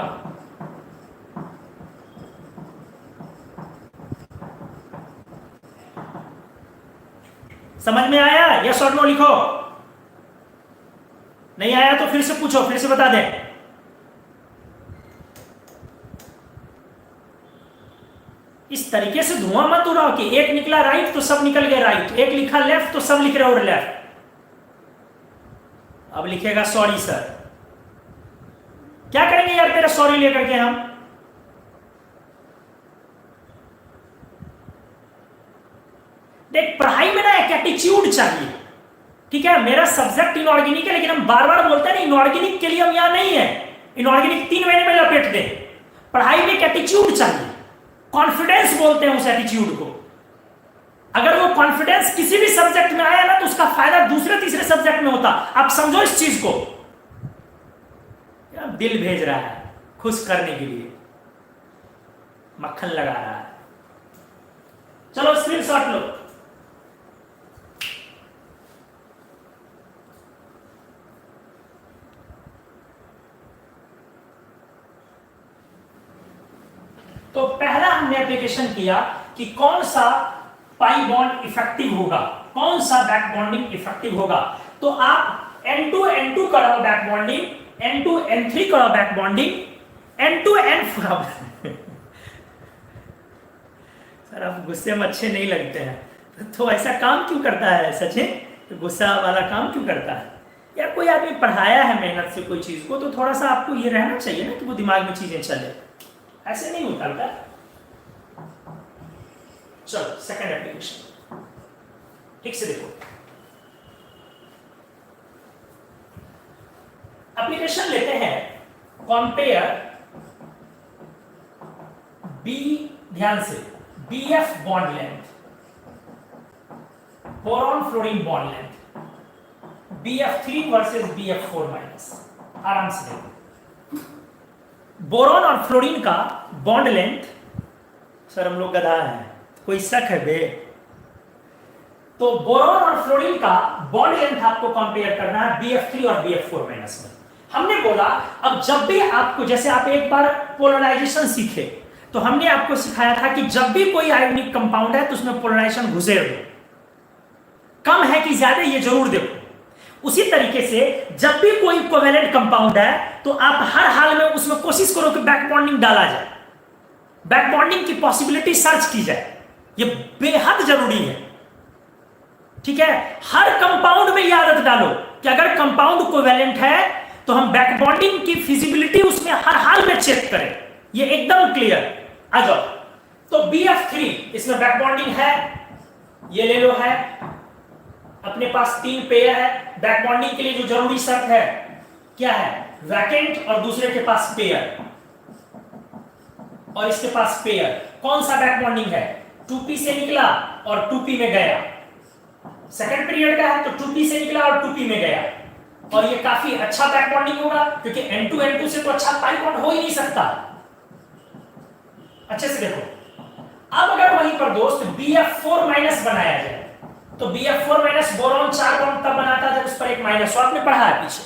समझ में आया? यस और नो लिखो, नहीं आया तो फिर से पूछो, फिर से बता दें। इस तरीके से धुआं मत उड़ाओ कि एक निकला राइट तो सब निकल गए राइट, एक लिखा लेफ्ट तो सब लिख रहे हो लेफ्ट। अब लिखेगा सॉरी सर, क्या करेंगे यार तेरा सॉरी लेकर के हम? देख पढ़ाई में ना एक एटीट्यूड चाहिए, ठीक है? मेरा सब्जेक्ट इनऑर्गेनिक है, लेकिन हम बार बार बोलते हैं ना इनऑर्गेनिक के लिए हम यहां नहीं है, इनऑर्गेनिक 3 महीने में लपेट दे। पढ़ाई में एक एटीट्यूड चाहिए, कॉन्फिडेंस बोलते हैं उस एटीट्यूड को। अगर वो कॉन्फिडेंस किसी भी सब्जेक्ट में आया ना तो उसका फायदा दूसरे तीसरे सब्जेक्ट में होता। आप समझो इस चीज को, दिल भेज रहा है खुश करने के लिए, मक्खन लगा रहा है। चलो स्क्रीनशॉट लो। तो पहला हमने एप्लीकेशन किया कि कौन सा पाई बॉन्ड इफेक्टिव होगा, कौन सा बैक बॉन्डिंग इफेक्टिव होगा। तो आप N2N2 कराओ बैक बॉन्डिंग, N2N3 कराओ बैक बॉन्डिंग, N2N4 सर आप गुस्से में अच्छे नहीं लगते हैं, तो ऐसा काम क्यों करता है सचिन? तो गुस्सा वाला काम क्यों करता है यार? कोई आदमी पढ़ाया है मेहनत से कोई चीज को, तो थोड़ा सा आपको ये रहना चाहिए ना कि वो दिमाग में चीजें चले, ऐसे नहीं होता क्या? चलो सेकंड एप्लीकेशन ठीक से देखो। एप्लीकेशन लेते हैं कंपेयर बी, ध्यान से, BF bond length, boron fluorine bond length, BF3 versus BF4 minus. आराम से देखो, बोरॉन और फ्लोरीन का बॉन्ड लेंथ, सर हम लोग गधा हैं, कोई शक है बे? तो बोरॉन और फ्लोरीन का बॉन्ड लेंथ आपको कंपेयर करना है BF3 और BF4 माइनस में। हमने बोला अब जब भी आपको, जैसे आप एक बार पोलराइजेशन सीखे तो हमने आपको सिखाया था कि जब भी कोई आयोनिक कंपाउंड है तो उसमें पोलराइजेशन घुसेड़ दो, कम है कि ज्यादा ये जरूर देखो। उसी तरीके से जब भी कोई कोवेलेंट कंपाउंड है तो आप हर हाल में उसमें कोशिश करो कि बैक बॉन्डिंग डाला जाए, बैक बॉन्डिंग की पॉसिबिलिटी सर्च की जाए, ये बेहद जरूरी है, ठीक है? हर कंपाउंड में यह आदत डालो कि अगर कंपाउंड कोवेलेंट है तो हम बैक बॉन्डिंग की फिजिबिलिटी उसमें हर हाल में चेक करें, ये एकदम क्लियर। आ जाओ, तो BF3 इसमें बैक बॉन्डिंग है, ये ले लो है, अपने पास 3 पेयर है। बैक बॉन्डिंग के लिए जो जरूरी शर्त है क्या है? वैकेंट और दूसरे के पास पेयर, और इसके पास पेयर। कौन सा बैक बॉन्डिंग है? 2p से निकला और 2p में गया, सेकंड पीरियड का है तो 2p से निकला और 2p में गया, और ये काफी अच्छा बैक बॉन्डिंग होगा क्योंकि N2N2 से तो अच्छा पाई बॉन्ड हो ही नहीं सकता। अच्छे से देखो, अब अगर वहीं पर दोस्त BF4 माइनस बनाया जाए तो BF4 माइनस बोरॉन 4 बॉन्ड तब बनाता जब उस पर एक माइनस हो, आपने पढ़ा है पीछे,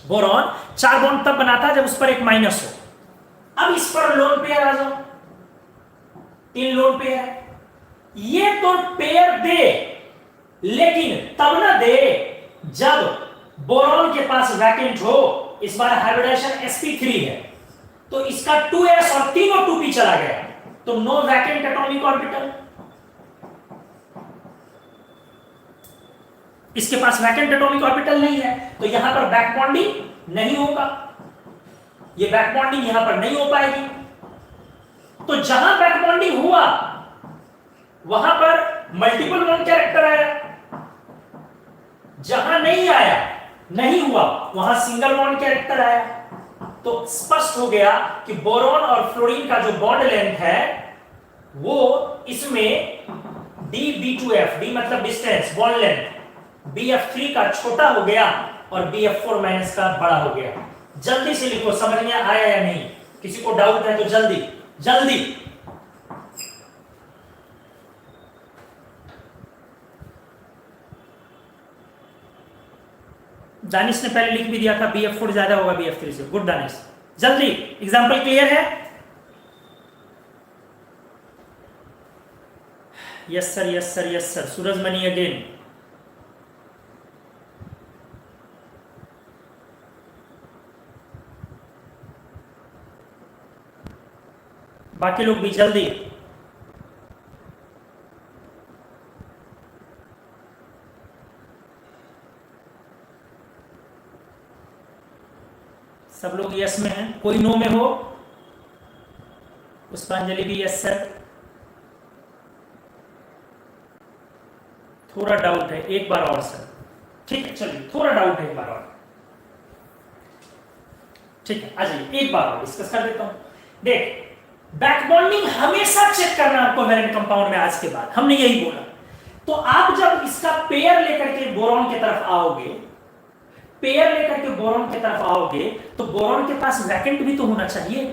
बोरॉन 4 बॉन्ड तब बनाता जब उस पर एक माइनस हो। अब इस पर लोन पेयर आ जाओ, 3 लोन पेयर है, ये तो पेयर दे, लेकिन तब ना दे जब बोरॉन के पास वैकेंट हो। इस बार हाइब्रिडाइजेशन sp3 है तो इसका 2s और तीनों 2p चला गया, तो नो वैकेंट एटॉमिक ऑर्बिटल। इसके पास वैकेंट एटॉमिक ऑर्बिटल नहीं है तो यहां पर बैक बॉन्डिंग नहीं होगा, ये बैक बॉन्डिंग यहां पर नहीं हो पाएगी। तो जहां बैक बॉन्डिंग हुआ वहां पर मल्टीपल बॉन्ड कैरेक्टर आया, जहां नहीं आया, नहीं हुआ, वहां सिंगल बॉन्ड कैरेक्टर आया। तो स्पष्ट हो गया कि बोरॉन और फ्लोरीन का जो बॉन्ड लेंथ है वो इसमें DB2F, D मतलब डिस्टेंस, बॉन्ड लेंथ, BF3 का छोटा हो गया और BF4 माइनस का बड़ा हो गया। जल्दी से लिखो, समझ में आया या नहीं? किसी को डाउट है तो जल्दी जल्दी। दानिश ने पहले लिख भी दिया था BF4 ज्यादा होगा BF3 से। गुड दानिश, जल्दी एग्जाम्पल क्लियर है? Yes sir, yes sir, yes sir. Suraj Mani again. बाकी लोग भी जल्दी। सब लोग यस में हैं, कोई नो में हो? पुष्पांजलि भी यस सर। थोड़ा डाउट है, एक बार और सर। ठीक है, चलिए, थोड़ा डाउट है, एक बार और। ठीक है, आ जाइए, एक बार और डिस्कस कर देता हूं। देख, बैक बॉन्डिंग हमेशा चेक करना आपको वैलेंट कंपाउंड में। आज के बाद हमने यही बोला। तो आप जब इसका पेयर लेकर के बोरॉन की तरफ आओगे, पेयर लेकर के बोरॉन की तरफ आओगे, तो बोरॉन के पास वैकेंट भी तो होना चाहिए।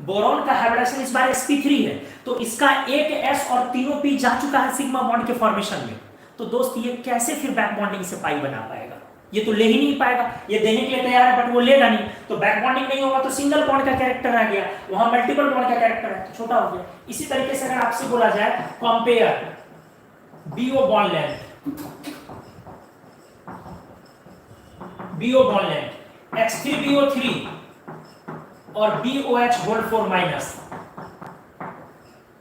बोरॉन का हाइब्रिडाइजेशन इस बार sp3 है, तो इसका एक s और तीनों p जा चुका है सिग्मा बॉन्ड के फॉर्मेशन में। तो दोस्त ये कैसे फिर बैक बॉन्डिंग से पाई बना पाएगा? ये तो ले ही नहीं पाएगा। ये देने के लिए तैयार है बट वो लेगा नहीं। तो बैक बॉन्डिंग नहीं होगा तो सिंगल बॉन्ड का कैरेक्टर आ गया, वहां मल्टीपल बॉन्ड का कैरेक्टर है तो छोटा हो गया। इसी तरीके से अगर आपसे बोला जाए compare BO bond length, BO bond length H3BO3 और BOH होल 4 माइनस,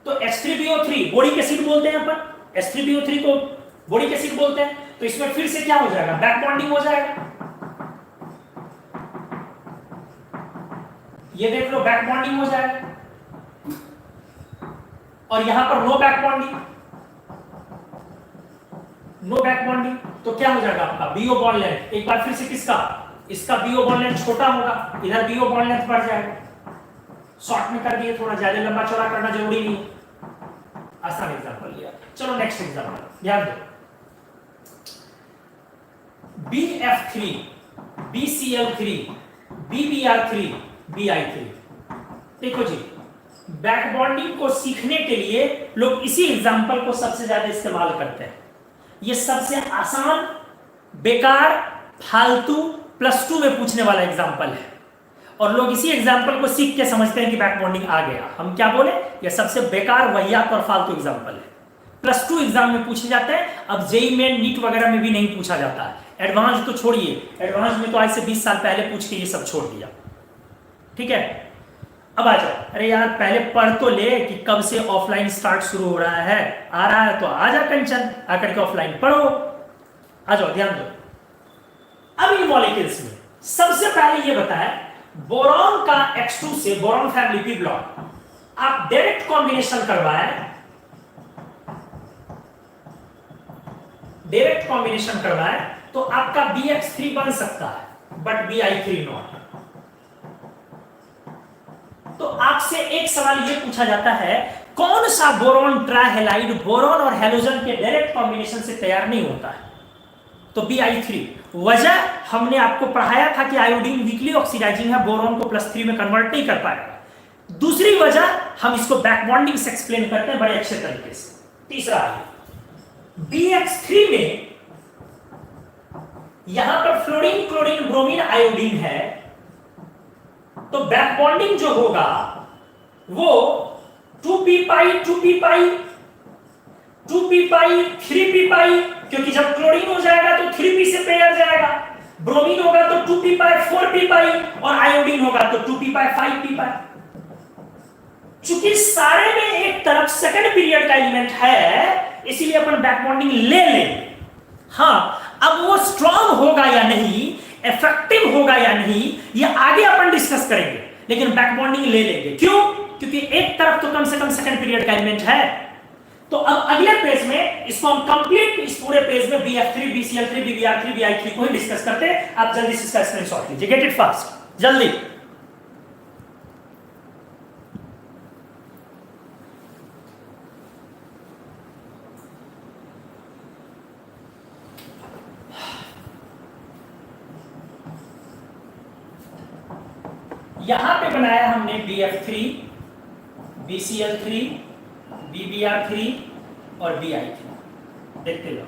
तो H3BO3 बोरिक एसिड बोलते हैं अपन, H3BO3 को बोरिक एसिड बोलते हैं। तो इसमें फिर से क्या हो जाएगा? बैक बॉन्डिंग हो जाएगा। ये देख लो, बैक बॉन्डिंग हो जाएगा। और यहां पर no back bonding, no back bonding, तो क्या हो जाएगा आपका BO बॉन्ड लेंथ। एक बार फिर से किसका? इसका BO बॉन्ड लेंथ छोटा होगा, इधर BO बॉन्ड लेंथ बढ़ जाएगा। शॉर्ट में कर दिए, थोड़ा ज्यादा लंबा चौड़ा करना जरूरी नहीं है। आसान एग्जांपल लिया। चलो नेक्स्ट एग्जांपल ध्यान दो। BF3 BCl3 BBr3 BI3। देखो जी, बैक बॉन्डिंग को सीखने के लिए लोग इसी एग्जांपल को सबसे ज्यादा इस्तेमाल करते हैं। ये सबसे आसान, बेकार, फालतू +2 में पूछने वाला एग्जांपल है और लोग इसी एग्जांपल को सीख के समझते हैं कि बैक बॉन्डिंग आ गया। हम क्या बोले? ये सबसे बेकार, वाहियात और फालतू एग्जांपल है। +2 एग्जाम में पूछे जाते हैं। अब जेई में, नीट वगैरह में भी नहीं पूछा जाता है। एडवांस तो छोड़िए, एडवांस में तो आज से 20 साल पहले पूछ के ये सब छोड़ दिया। ठीक है, अब आ जाओ। अरे यार पहले पढ़ तो ले कि कब से ऑफलाइन स्टार्ट शुरू हो रहा है। आ रहा है तो आ जा कंचन, आकर के ऑफलाइन पढ़ो। आ जाओ, ध्यान दो। अब इन मॉलिक्यूल्स में सबसे पहले ये बताएं, बोरॉन का X2 से बोरॉन फैमिली P ब्लॉक आप डायरेक्ट कॉम्बिनेशन करवाएं, डायरेक्ट कॉम्बिनेशन करवाएं तो आपका BX3 बन सकता है बट BI3 नॉट। तो आपसे एक सवाल ये पूछा जाता है, कौन सा बोरॉन ट्राइहैलाइड बोरॉन और हैलोजन के डायरेक्ट कॉम्बिनेशन से तैयार नहीं होता है? तो BI3। वजह हमने आपको पढ़ाया था कि आयोडीन वीकली ऑक्सीडाइजिंग है, बोरॉन को +3 में कन्वर्ट नहीं कर पाएगा। दूसरी वजह हम इसको बैक बॉन्डिंग से एक्सप्लेन करते हैं बड़े अच्छे तरीके से। तीसरा है BX3 में यहां पर फ्लोरीन, क्लोरीन, ब्रोमीन, आयोडीन है, तो बैक बॉन्डिंग जो होगा वो 2p पाई 2p पाई 2p पाई 3p पाई, क्योंकि जब क्लोरीन हो जाएगा तो 3p से पेयर जाएगा, ब्रोमीन होगा तो 2p पाई 4p पाई और आयोडीन होगा तो 2p पाई 5p पाई। चूंकि सारे में एक तरफ सेकंड पीरियड का एलिमेंट है, इसीलिए अपन बैक बॉन्डिंग ले लें। हां, अब वो स्ट्रॉन्ग होगा या नहीं, इफेक्टिव होगा या नहीं, ये आगे अपन डिस्कस करेंगे, लेकिन बैक बॉन्डिंग ले लेंगे। क्यों? क्योंकि एक तरफ तो कम से कम सेकंड पीरियड का एलिमेंट है। तो अब अगले पेज में इसको हम कंप्लीट, इस पूरे पेज में BF3 BCl3 BBr3 BI3 को ही डिस्कस करते हैं। आप जल्दी से इसका स्क्रीनशॉट लीजिए, गेट इट फास्ट, जल्दी। यहां पे बनाया हमने BF3 BCl3 BBr3 और BI3। देखते लो,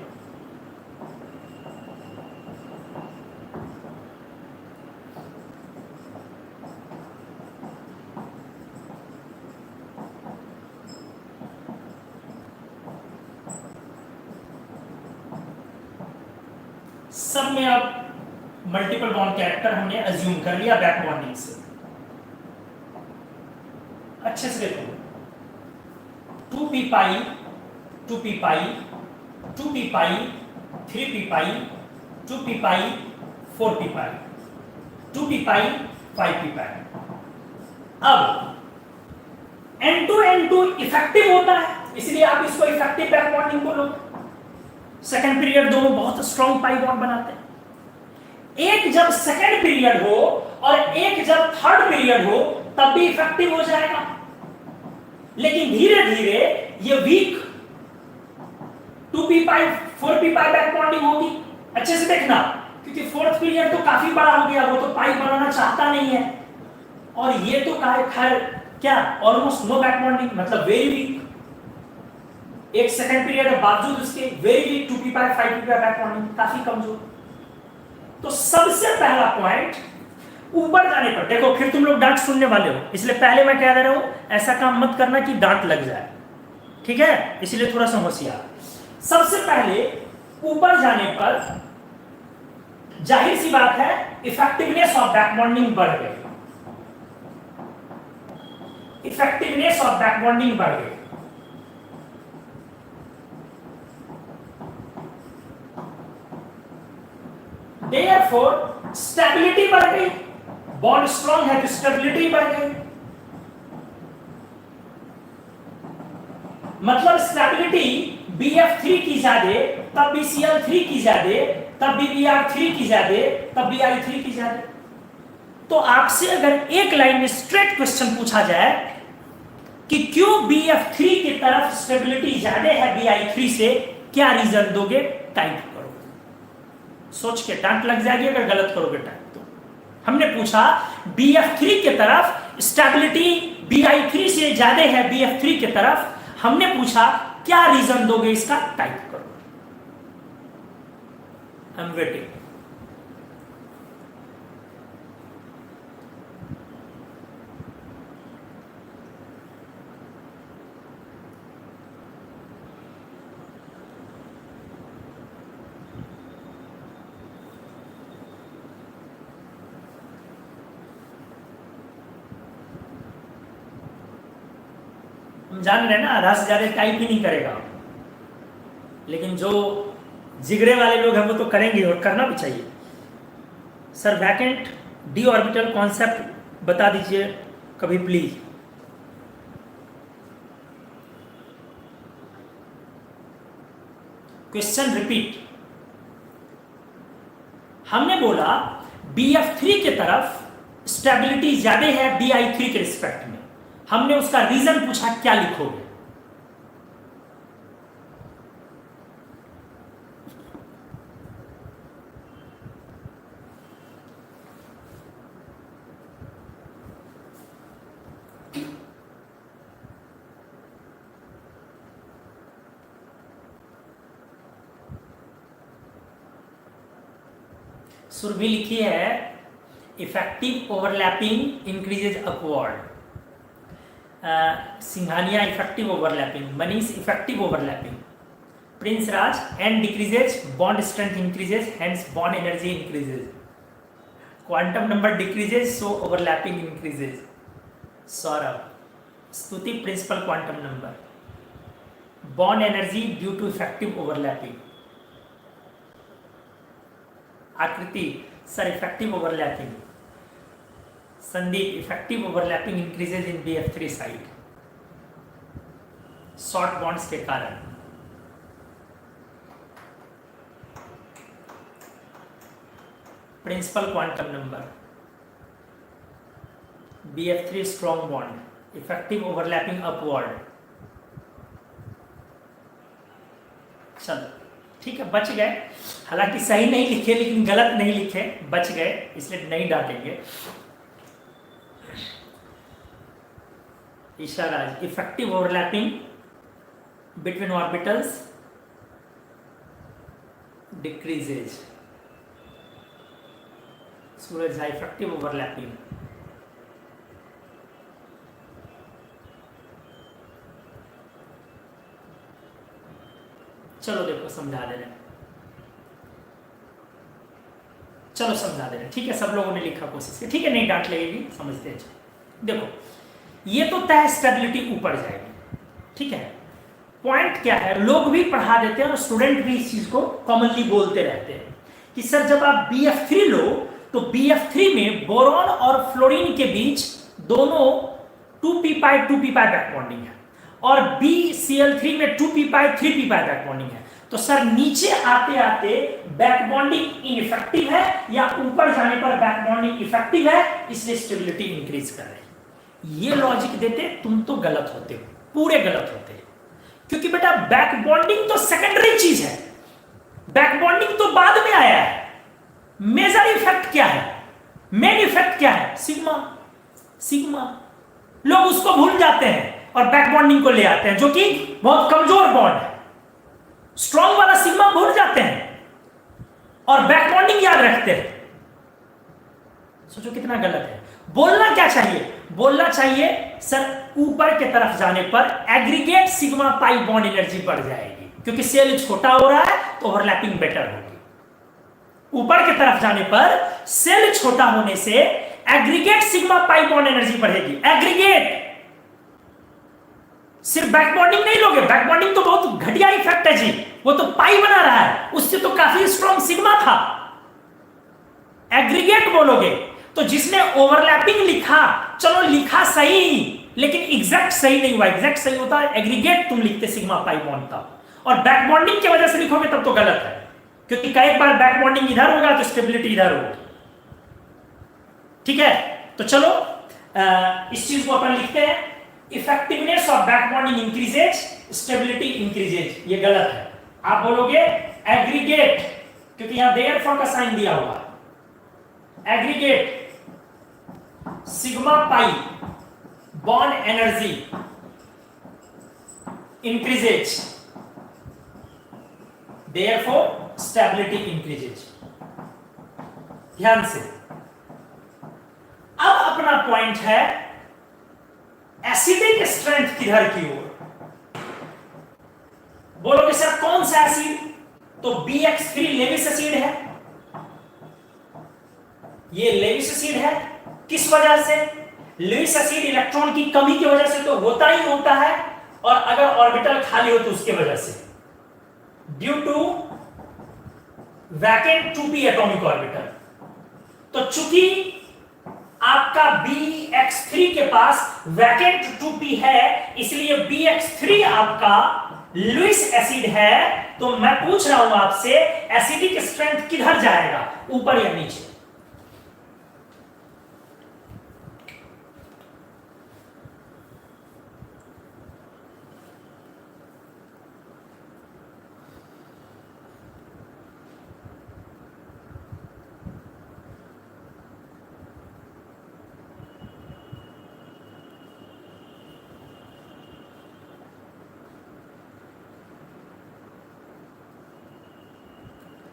सब में अब मल्टीपल बॉन्ड कैरेक्टर हमने अज्यूम कर लिया बैक बॉन्डिंग से। अच्छे से देखो 2p पाई 2p पाई 2p पाई 3p पाई 2p पाई 4p पाई 2p पाई 5p पाई। अब N2 इफेक्टिव होता है, इसलिए आप इसको इफेक्टिव बैक बॉन्डिंग बोलो। सेकंड पीरियड दोनों बहुत स्ट्रॉन्ग पाई बॉन्ड बनाते हैं। एक जब सेकंड पीरियड हो और एक जब थर्ड पीरियड हो तब भी इफेक्टिव हो जाएगा, लेकिन धीरे धीरे ये वीक 2p पाई 4p पाई बैक बॉन्डिंग होगी। अच्छे से देखना, क्योंकि फोर्थ पीरियड तो काफी बड़ा हो गया, वो तो पाई बनाना चाहता नहीं है, और ये तो खैर क्या ऑलमोस्ट नो बैक बॉन्डिंग, मतलब वेरी वीक। एक सेकंड पीरियड के बावजूद उसके वेरी वीक 2p पाई 5p पाई बैक बॉन्डिंग, काफी कमजोर। तो सबसे पहला पॉइंट ऊपर जाने पर देखो, फिर तुम लोग डांट सुनने वाले हो, इसलिए पहले मैं कह दे रहा हूं ऐसा काम मत करना कि डांट लग जाए, ठीक है, इसलिए थोड़ा सा होशियार। सबसे पहले ऊपर जाने पर जाहिर सी बात है इफेक्टिवनेस ऑफ बैक बॉन्डिंग बढ़ गई, इफेक्टिवनेस ऑफ बैक बॉन्डिंग बढ़ गई। देयरफॉर स्टेबिलिटी बढ़ गई, बॉन्ड स्ट्रॉन्ग है तो स्टेबिलिटी बढ़ गई। मतलब स्टेबिलिटी BF3 की ज्यादा, तब BCl3 की ज्यादा, तब BBr3 की ज्यादा, तब Bi3 की ज्यादा। तो आपसे अगर एक लाइन में स्ट्रेट क्वेश्चन पूछा जाए कि क्यों BF3 की तरफ स्टेबिलिटी ज्यादा है Bi3 से, क्या रीजन दोगे? टाइप करो, सोच के डांट लग जाएगी अगर गलत करोगे टाइप। तो हमने पूछा BF3 की तरफ स्टेबिलिटी Bi3 से ज्यादा है, BF3 की तरफ, हमने पूछा क्या रीजन दोगे इसका? टाइप करो, आई एम वेटिंग। हम जान रहे हैं ना, आधा से ज्यादा टाइप ही नहीं करेगा, लेकिन जो जिगरे वाले लोग हैं वो तो करेंगे और करना भी चाहिए। Sir vacant D orbital concept बता दीजिए कभी प्लीज। Question repeat. हमने बोला BF3 की तरफ स्टेबिलिटी ज्यादा है Bi3 के रिस्पेक्ट में, हमने उसका रीजन पूछा, क्या लिखोगे? सुरभि लिखी है effective overlapping increases upward, Singhania effective overlapping, Manish effective overlapping, Prince Raj and decreases bond strength increases hence bond energy increases, quantum number decreases so overlapping increases, Saurabh Stuti principal quantum number, bond energy due to effective overlapping, Aakriti sir effective overlapping, Sandeep effective overlapping increases in BF3 side short bonds के कारण, principal quantum number, BF3 strong bond, effective overlapping upward. चलो ठीक है, बच गए, हालांकि सही नहीं लिखे लेकिन गलत नहीं लिखे, बच गए, इसलिए नहीं डांटेंगे। Isha Raj effective overlapping between orbitals decreases, Suraj effective overlapping, चलो देखो समझा दे रहे हैं। चलो समझा दे रहे हैं, ठीक है, सब लोगों ने लिखा कोशिश की, ठीक है, नहीं डांट लगेगी, समझते हैं। देखो ये तो तय स्टेबिलिटी ऊपर जाएगी, ठीक है। पॉइंट क्या है, लोग भी पढ़ा देते हैं और स्टूडेंट भी इस चीज को कॉमनली बोलते रहते हैं कि सर जब आप BF3 लो तो BF3 में बोरॉन और फ्लोरीन के बीच दोनों 2p2p बैक बॉन्डिंग है, और BCl3 में 2p3p बैक बॉन्डिंग है। तो सर नीचे आते आते बैक बॉन्डिंग इनइफेक्टिव है या ऊपर जाने पर बैक बॉन्डिंग इफेक्टिव है, इसलिए स्टेबिलिटी इंक्रीज कर रही है। ये लॉजिक देते तुम तो गलत होते हो, पूरे गलत होते हो, क्योंकि बेटा बैक बॉन्डिंग तो सेकेंडरी चीज है, बैक बॉन्डिंग तो बाद में आया है। मेजर इफेक्ट क्या है, मेन इफेक्ट क्या है, सिग्मा। सिग्मा लोग उसको भूल जाते हैं और बैक बॉन्डिंग को ले आते हैं, जो कि बहुत कमजोर बॉन्ड है। स्ट्रॉन्ग वाला सिग्मा भूल जाते हैं और बैक बॉन्डिंग याद रखते हैं। सोचो कितना गलत है। बोलना क्या चाहिए, बोलना चाहिए सर ऊपर के तरफ जाने पर aggregate sigma pi bond energy बढ़ जाएगी, क्योंकि सेल छोटा हो रहा है तो ओवरलैपिंग बेटर होगी। ऊपर की तरफ जाने पर सेल छोटा होने से aggregate sigma pi bond energy बढ़ेगी। एग्रीगेट, सिर्फ बैक बॉन्डिंग नहीं लोगे, बैक बॉन्डिंग तो बहुत घटिया इफेक्ट है जी, वो तो पाई बना रहा है, उससे तो काफी स्ट्रॉन्ग सिग्मा था। एग्रीगेट बोलोगे तो जिसने ओवरलैपिंग लिखा, चलो लिखा सही, लेकिन एग्जैक्ट सही नहीं हुआ। एग्जैक्ट सही होता है एग्रीगेट, तुम लिखते सिग्मा पाई बॉन्ड था, और बैक बॉन्डिंग की वजह से लिखोगे तब तो गलत है, क्योंकि कई बार बैक बॉन्डिंग इधर होगा तो स्टेबिलिटी इधर होगी, ठीक है। तो चलो इस चीज को अपन लिखते हैं, effectiveness of back bonding increases, stability increases. ये गलत है, आप बोलोगे एग्रीगेट, क्योंकि यहां देयरफॉर का साइन दिया हुआ है। Aggregate sigma pi bond energy increases, therefore stability increases. ध्यान से, अब अपना पॉइंट है एसिडिक स्ट्रेंथ किधर की ओर। बोलोगे सर कौन सा एसिड, तो BX3 लेविस एसिड है, ये लेविस एसिड है। किस वजह से, लेविस एसिड इलेक्ट्रॉन की कमी की वजह से तो होता ही होता है, और अगर ऑर्बिटल खाली हो तो उसके वजह से, due to vacant 2p atomic orbital. तो चूंकि आपका BX3 के पास वैकेंट 2p है, इसलिए BX3 आपका लुईस एसिड है। तो मैं पूछ रहा हूं आपसे, एसिडिक स्ट्रेंथ किधर जाएगा, ऊपर या नीचे?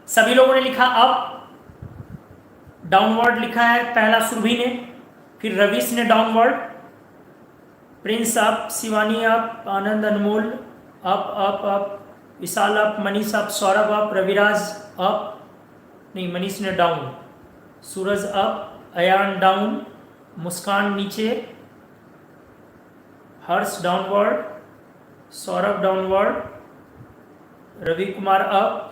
सभी लोगों ने लिखा अप, डाउनवर्ड लिखा है, पहला सुरभि ने, फिर रवीश ने downward, Prince up, Shivani up, Anand Anmol up up up, Vishal up, Manish up, Saurabh up, Raviraj up, नहीं मनीष ने down, Suraj up, Ayan down, Muskan नीचे, Harsh downward, Saurabh downward, Ravi Kumar up,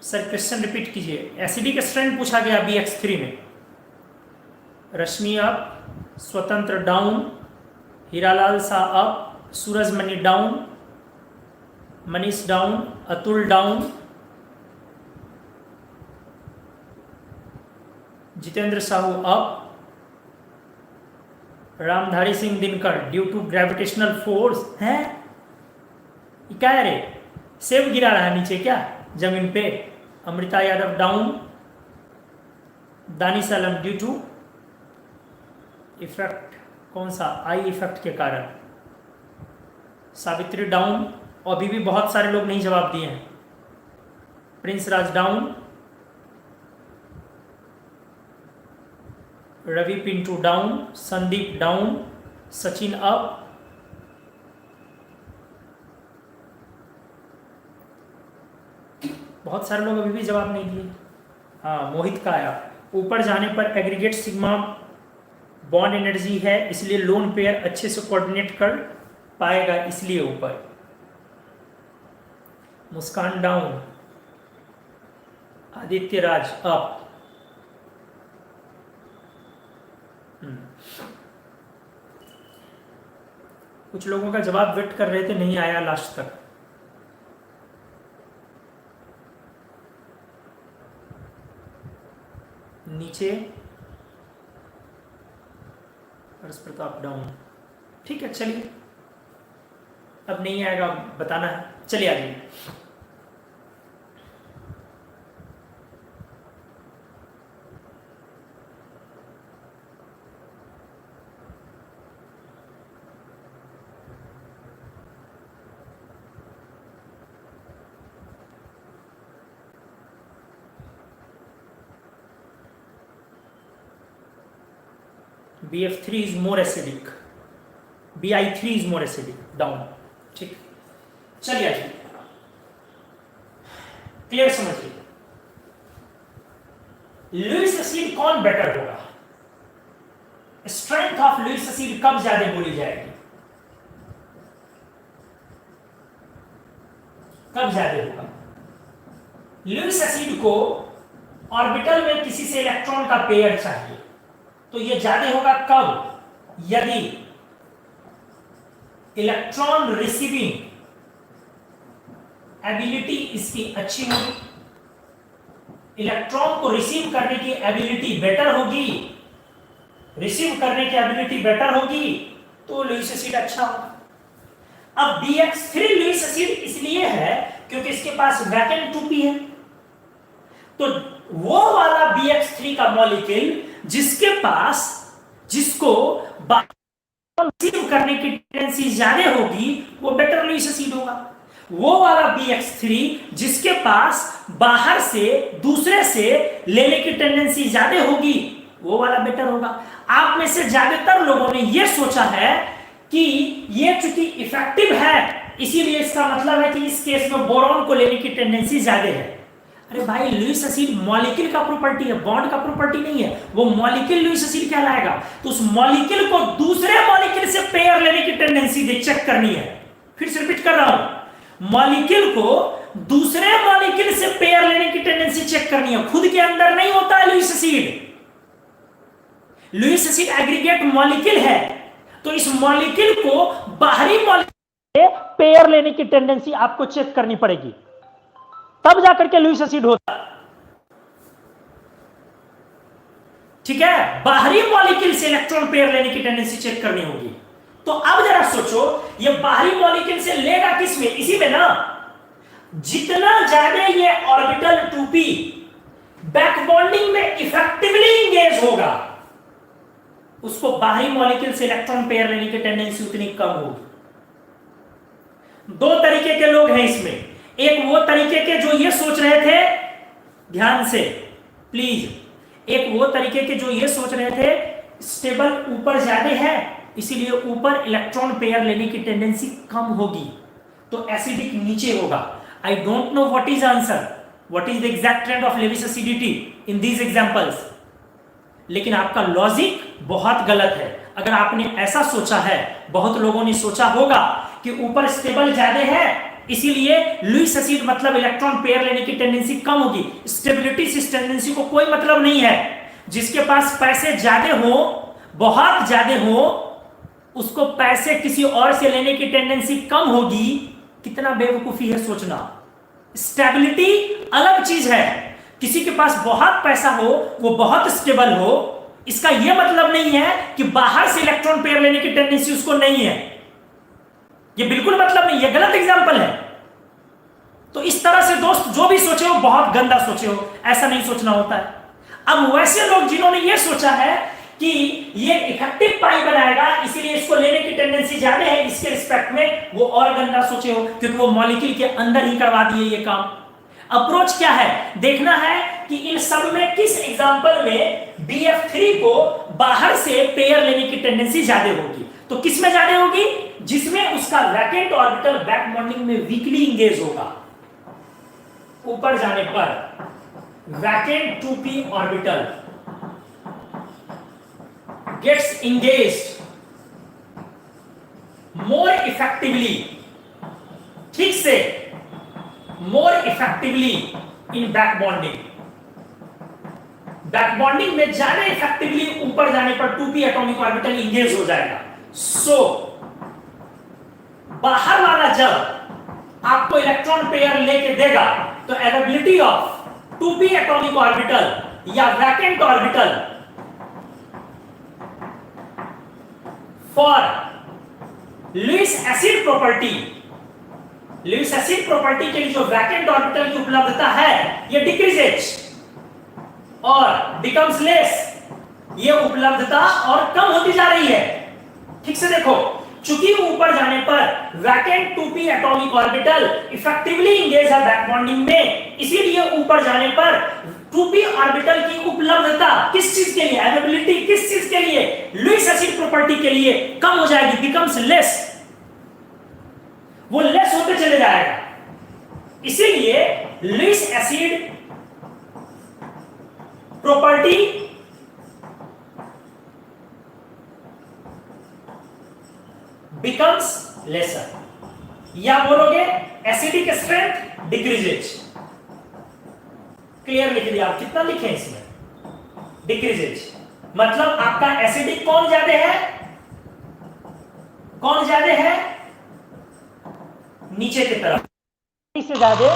sir question repeat कीजिए। एसिडिक स्ट्रेंथ पूछा गया BX3 में। Rashmi up, Swatantra down, Hiralal Shah up, Suraj Mani down, Manish down, Atul down, Jitendra Sahu up, Ramdhari Singh Dinkar due to gravitational force है। क्या है रे, सेब गिरा रहा है नीचे क्या जमीन पे। Amrita Yadav down, Danish Alam due to effect, कौन सा, आई इफेक्ट के कारण। सावित्री डाउन, और अभी भी बहुत सारे लोग नहीं जवाब दिए हैं। Prince Raj down, Ravi Pintu down, Sandeep down, Sachin up, बहुत सारे लोग अभी भी जवाब नहीं दिए। हाँ, मोहित का आया, ऊपर जाने पर एग्रीगेट सिग्मा बॉन्ड एनर्जी है, इसलिए लोन पेयर अच्छे से कोऑर्डिनेट कर पाएगा, इसलिए ऊपर। मुस्कान डाउन, आदित्य राज अप। कुछ लोगों का जवाब वेट कर रहे थे, नहीं आया लास्ट तक। नीचे हर्ष प्रताप डाउन, ठीक है चलिए, अब नहीं आएगा बताना है, चलिए आगे। BF3 is more acidic, Bi3 is more acidic, down, ठीक। चलिए आगे, क्लियर समझिए। लुईस एसिड कौन बेटर होगा? स्ट्रेंथ ऑफ लुईस एसिड कब ज्यादा बोली जाएगी, कब ज्यादा होगा? लुईस एसिड को ऑर्बिटल में किसी से इलेक्ट्रॉन का पेयर चाहिए, तो यह ज्यादा होगा कब? यदि इलेक्ट्रॉन रिसीविंग एबिलिटी इसकी अच्छी होगी, इलेक्ट्रॉन को रिसीव करने की एबिलिटी बेटर होगी, रिसीव करने की एबिलिटी बेटर होगी, तो लुईस एसिड अच्छा होगा। अब BX3 लुईस एसिड इसलिए है क्योंकि इसके पास वैकेंट 2p है, तो वो वाला BX3 का मॉलिक्यूल जिसके पास, जिसको रिसीव करने की टेंडेंसी ज्यादा होगी, वो बेटर लुईस एसिड होगा। वो वाला BX3 जिसके पास बाहर से दूसरे से लेने की टेंडेंसी ज्यादा होगी, वो वाला बेटर होगा। आप में से ज्यादातर लोगों ने ये सोचा है कि ये चूंकि इफेक्टिव है, इसीलिए इसका मतलब है कि इस केस में बोरॉन को लेने की टेंडेंसी ज्यादा है। अरे भाई, लुईस एसिड मॉलिक्यूल का प्रॉपर्टी है, बॉन्ड का प्रॉपर्टी नहीं है, वो मॉलिक्यूल लुईस एसिड कहलाएगा। तो उस मॉलिक्यूल को दूसरे मॉलिक्यूल से पेयर लेने की टेंडेंसी चेक करनी है। फिर से रिपीट कर रहा हूं, मॉलिक्यूल को दूसरे मॉलिक्यूल से पेयर लेने की टेंडेंसी चेक करनी है, खुद के अंदर नहीं होता है Lewis acid. Lewis acid aggregate molecule है, तो इस मॉलिक्यूल को बाहरी मॉलिक्यूल से पेयर लेने की टेंडेंसी आपको चेक करनी पड़ेगी, तब जाकर के लुईस एसिड होता। ठीक है, बाहरी मॉलिक्यूल से इलेक्ट्रॉन पेयर लेने की टेंडेंसी चेक करनी होगी। तो अब जरा सोचो, ये बाहरी मॉलिक्यूल से लेगा किस में? इसी में ना। जितना ज्यादा ये ऑर्बिटल 2p बैक बॉन्डिंग में इफेक्टिवली इंगेज होगा, उसको बाहरी मॉलिक्यूल से इलेक्ट्रॉन पेयर लेने की टेंडेंसी उतनी कम होगी। दो तरीके के लोग हैं इसमें, एक वो तरीके के जो ये सोच रहे थे, ध्यान से प्लीज, एक वो तरीके के जो ये सोच रहे थे स्टेबल ऊपर ज्यादा है, इसीलिए ऊपर इलेक्ट्रॉन पेयर लेने की टेंडेंसी कम होगी, तो एसिडिक नीचे होगा। I don't know what is answer, what is the exact trend of Lewis acidity in these examples, लेकिन आपका लॉजिक बहुत गलत है। अगर आपने ऐसा सोचा है, बहुत लोगों ने सोचा होगा कि ऊपर स्टेबल ज्यादा है, इसीलिए लुईस एसिड मतलब इलेक्ट्रॉन पेयर लेने की टेंडेंसी कम होगी। स्टेबिलिटी से इस टेंडेंसी को कोई मतलब नहीं है। जिसके पास पैसे ज्यादा हो, बहुत ज्यादा हो, उसको पैसे किसी और से लेने की टेंडेंसी कम होगी। कितना बेवकूफी है सोचना। स्टेबिलिटी अलग चीज है, किसी के पास बहुत पैसा हो, वो बहुत स्टेबल हो, इसका यह मतलब नहीं है कि बाहर से इलेक्ट्रॉन पेयर लेने की टेंडेंसी उसको नहीं है। ये बिल्कुल मतलब नहीं, ये गलत एग्जांपल है। तो इस तरह से दोस्त जो भी सोचे हो बहुत गंदा सोचे हो, ऐसा नहीं सोचना होता है। अब वैसे लोग जिन्होंने ये सोचा है कि ये इफेक्टिव पाई बनाएगा, इसीलिए इसको लेने की टेंडेंसी ज्यादा है, इसके रिस्पेक्ट में वो और गंदा सोचे हो, क्योंकि वो मॉलिक्यूल के अंदर ही करवा दिए ये काम। अप्रोच क्या है, देखना है कि इन सब में किस एग्जांपल में BF3 को बाहर से पेयर लेने की टेंडेंसी ज्यादा होगी। तो किस में ज्यादा होगी? जिसमें उसका वैकेंट ऑर्बिटल बैक बॉन्डिंग में वीकली इंगेज होगा, ऊपर जाने पर vacant 2p orbital gets engaged more effectively, ठीक से more effectively in back bonding. Back bonding में ज्यादा इफेक्टिवली ऊपर जाने पर 2p एटॉमिक ऑर्बिटल इंगेज हो जाएगा। सो बाहर वाला जब आपको इलेक्ट्रॉन पेयर लेके देगा तो availability of 2p atomic orbital या vacant orbital for Lewis acid property, Lewis acid property के लिए जो वैकेंट ऑर्बिटल की उपलब्धता है ये डिक्रीजेज और बिकम्स लेस, ये उपलब्धता और कम होती जा रही है। ठीक से देखो, चूंकि ऊपर जाने पर vacant 2p atomic orbital effectively engage है बैक बॉन्डिंग में, इसीलिए ऊपर जाने पर 2p ऑर्बिटल की उपलब्धता किस चीज के लिए, अवेलेबिलिटी किस चीज के लिए, लुईस एसिड प्रॉपर्टी के लिए कम हो जाएगी, बिकम्स लेस, वो लेस होते चले जाएगा। इसीलिए Lewis acid property becomes lesser, या बोलोगे एसिडिक स्ट्रेंथ डिक्रीजेज। क्लियर लिख दिया, आप कितना लिखे इसमें, डिक्रीजेज, मतलब आपका एसिडिक कौन ज्यादा है, कौन ज्यादा है, नीचे की तरफ से ज्यादा,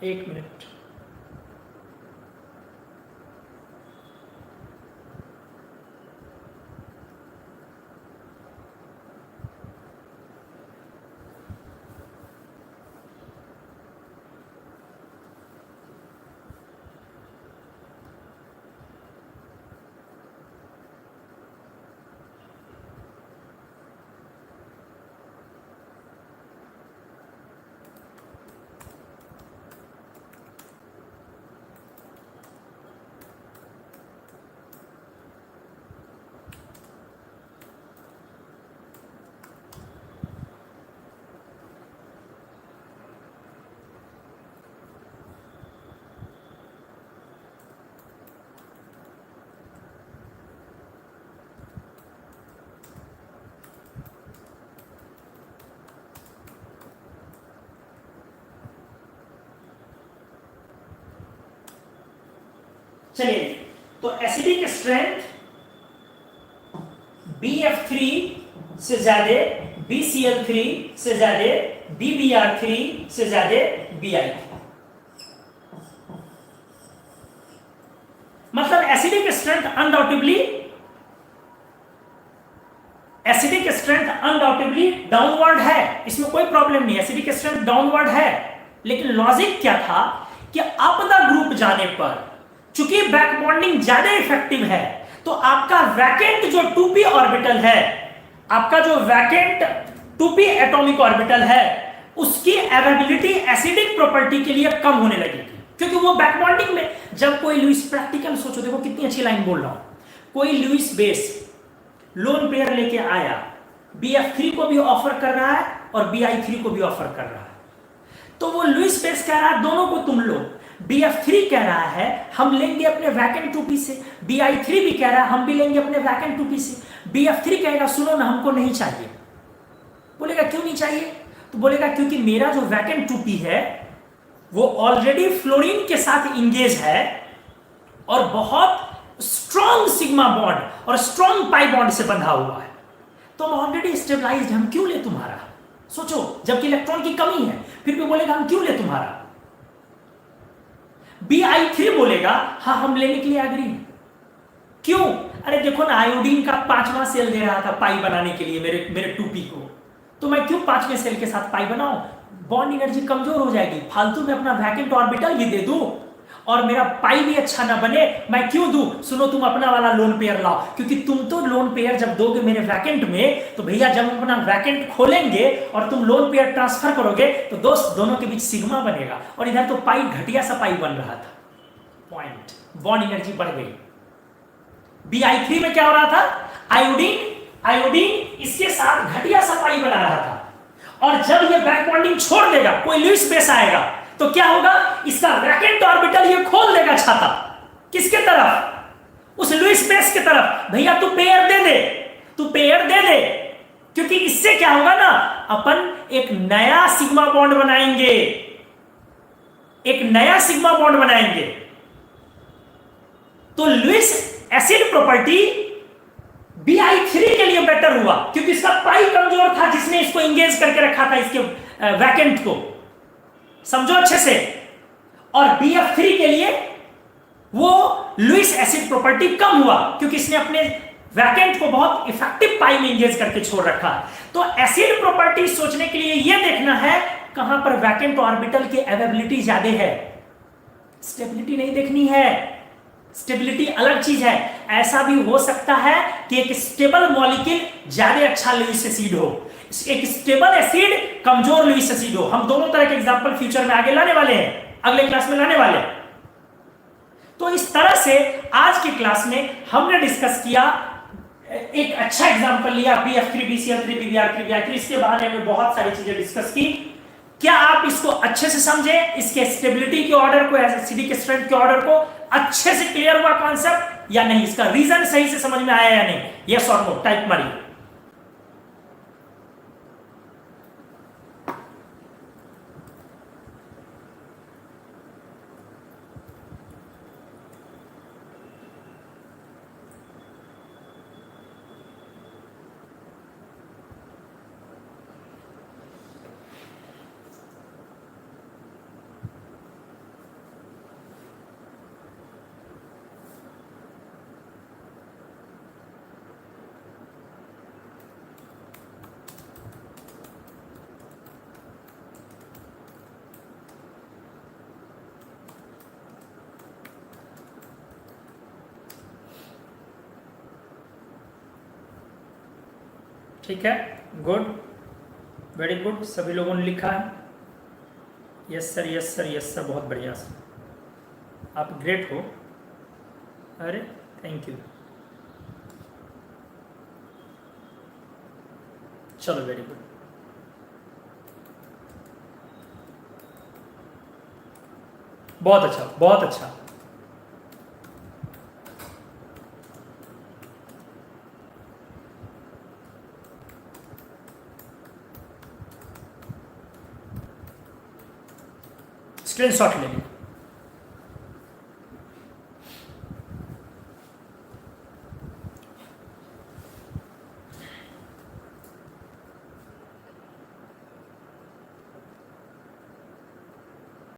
एक मिनट, चलिए, तो एसिडिक स्ट्रेंथ BF3 से ज्यादा, BCl3 से ज्यादा, BBr3 से ज्यादा, Bi3, मतलब एसिडिक स्ट्रेंथ अनडाउटेबली डाउनवर्ड है, इसमें कोई प्रॉब्लम नहीं, एसिडिक स्ट्रेंथ डाउनवर्ड है। लेकिन लॉजिक क्या था कि अप द ग्रुप जाने पर चूंकि बैक बॉन्डिंग ज्यादा इफेक्टिव है तो आपका वैकेंट जो 2p ऑर्बिटल है, आपका जो वैकेंट 2p एटॉमिक ऑर्बिटल है, उसकी अवेलेबिलिटी एसिडिक प्रॉपर्टी के लिए कम होने लगेगी, क्योंकि वो बैक बॉन्डिंग में जब कोई लुईस, प्रैक्टिकल सोचो, देखो कितनी अच्छी लाइन बोल रहा हूं, कोई लुईस बेस लोन पेयर लेके आया, BF3 को भी ऑफर कर रहा है और Bi3 को भी ऑफर कर रहा है, तो वो लुईस बेस कह रहा है दोनों को तुम लो, BF3 कह रहा है हम लेंगे अपने वैकेंट 2p से, Bi3 भी कह रहा है हम भी लेंगे अपने वैकेंट 2p से। BF3 कहेगा सुनो ना, हमको नहीं चाहिए। बोलेगा क्यों नहीं चाहिए? तो बोलेगा क्योंकि मेरा जो वैकेंट 2p है वो ऑलरेडी फ्लोरीन के साथ इंगेज है और बहुत स्ट्रॉन्ग सिग्मा बॉन्ड और स्ट्रॉन्ग पाई बॉन्ड से बंधा हुआ है, तो हम ऑलरेडी स्टेबलाइज्ड, हम क्यों ले तुम्हारा? सोचो, जबकि इलेक्ट्रॉन की कमी है फिर भी बोलेगा हम क्यों ले तुम्हारा। Bi3 बोलेगा हाँ हम लेने के लिए एग्री। क्यों? अरे देखो ना, आयोडीन का 5वां सेल दे रहा था पाई बनाने के लिए मेरे 2p को, तो मैं क्यों 5वें सेल के साथ पाई बनाऊं? बॉन्ड एनर्जी कमजोर हो जाएगी, फालतू में अपना वैकेंट ऑर्बिटल भी दे दूं और मेरा पाई भी अच्छा ना बने, मैं क्यों दूं? सुनो, तुम अपना वाला लोन पेयर लाओ, क्योंकि तुम तो लोन पेयर जब दोगे मेरे वैकेंट में, तो भैया जब हम अपना वैकेंट खोलेंगे और तुम लोन पेयर ट्रांसफर करोगे, तो दोस्त दोनों के बीच सिग्मा बनेगा, और इधर तो पाई घटिया सा पाई बन रहा था। पॉइंट, बॉन्ड एनर्जी बढ़ गई। Bi3 में क्या हो रहा था? आयोडीन इसके साथ घटिया सा पाई बना रहा था, और जब ये बैक बॉन्डिंग छोड़ देगा, कोई लुईस बेस आएगा, तो क्या होगा? इसका वैकेंट ऑर्बिटल ये खोल देगा छाता। किसके तरफ? उस लुईस बेस के तरफ। भैया तू पेयर दे दे, तू पेयर दे दे, क्योंकि इससे क्या होगा ना, अपन एक नया सिग्मा बॉन्ड बनाएंगे, एक नया सिग्मा बॉन्ड बनाएंगे। तो लुईस एसिड प्रॉपर्टी Bi3 के लिए बेटर हुआ, क्योंकि इसका पाई कमजोर था, जिसने इसको इंगेज करके रखा था, इसके वैकेंट को। समझो अच्छे से। और Bf3 के लिए वो लुईस एसिड प्रॉपर्टी कम हुआ, क्योंकि इसने अपने वैकेंट को बहुत इफेक्टिव पाई में इंगेज करके छोड़ रखा है। तो एसिड प्रॉपर्टी सोचने के लिए यह देखना है कहां पर वैकेंट ऑर्बिटल की अवेलेबिलिटी ज्यादा है, स्टेबिलिटी नहीं देखनी है। स्टेबिलिटी अलग चीज है। ऐसा भी हो सकता है कि एक स्टेबल मॉलिक्यूल ज्यादा अच्छा लुईस एसिड हो, एक स्टेबल एसिड कमजोर लुईस एसिड हो। हम दोनों तरह के एग्जांपल फ्यूचर में आगे लाने वाले हैं, अगले क्लास में लाने वाले हैं। तो इस तरह से आज की क्लास में हमने डिस्कस किया, एक अच्छा एग्जांपल लिया BF3 BCl3 PBr3 BI3, इसके बारे में बहुत सारी चीजें डिस्कस की। क्या आप इसको अच्छे से समझे, इसके स्टेबिलिटी के ऑर्डर को, एसिडिक स्ट्रेंथ के ऑर्डर को अच्छे से क्लियर हुआ कॉन्सेप्ट या नहीं? इसका रीजन सही से समझ में आया या नहीं? यस और नो टाइप मारिए। ठीक है, गुड, वेरी गुड, सभी लोगों ने लिखा है। Yes sir, yes sir, yes sir, बहुत बढ़िया सर, आप ग्रेट हो। अरे थैंक यू। चलो वेरी गुड, बहुत अच्छा, बहुत अच्छा। स्क्रीनशॉट ले लीजिए।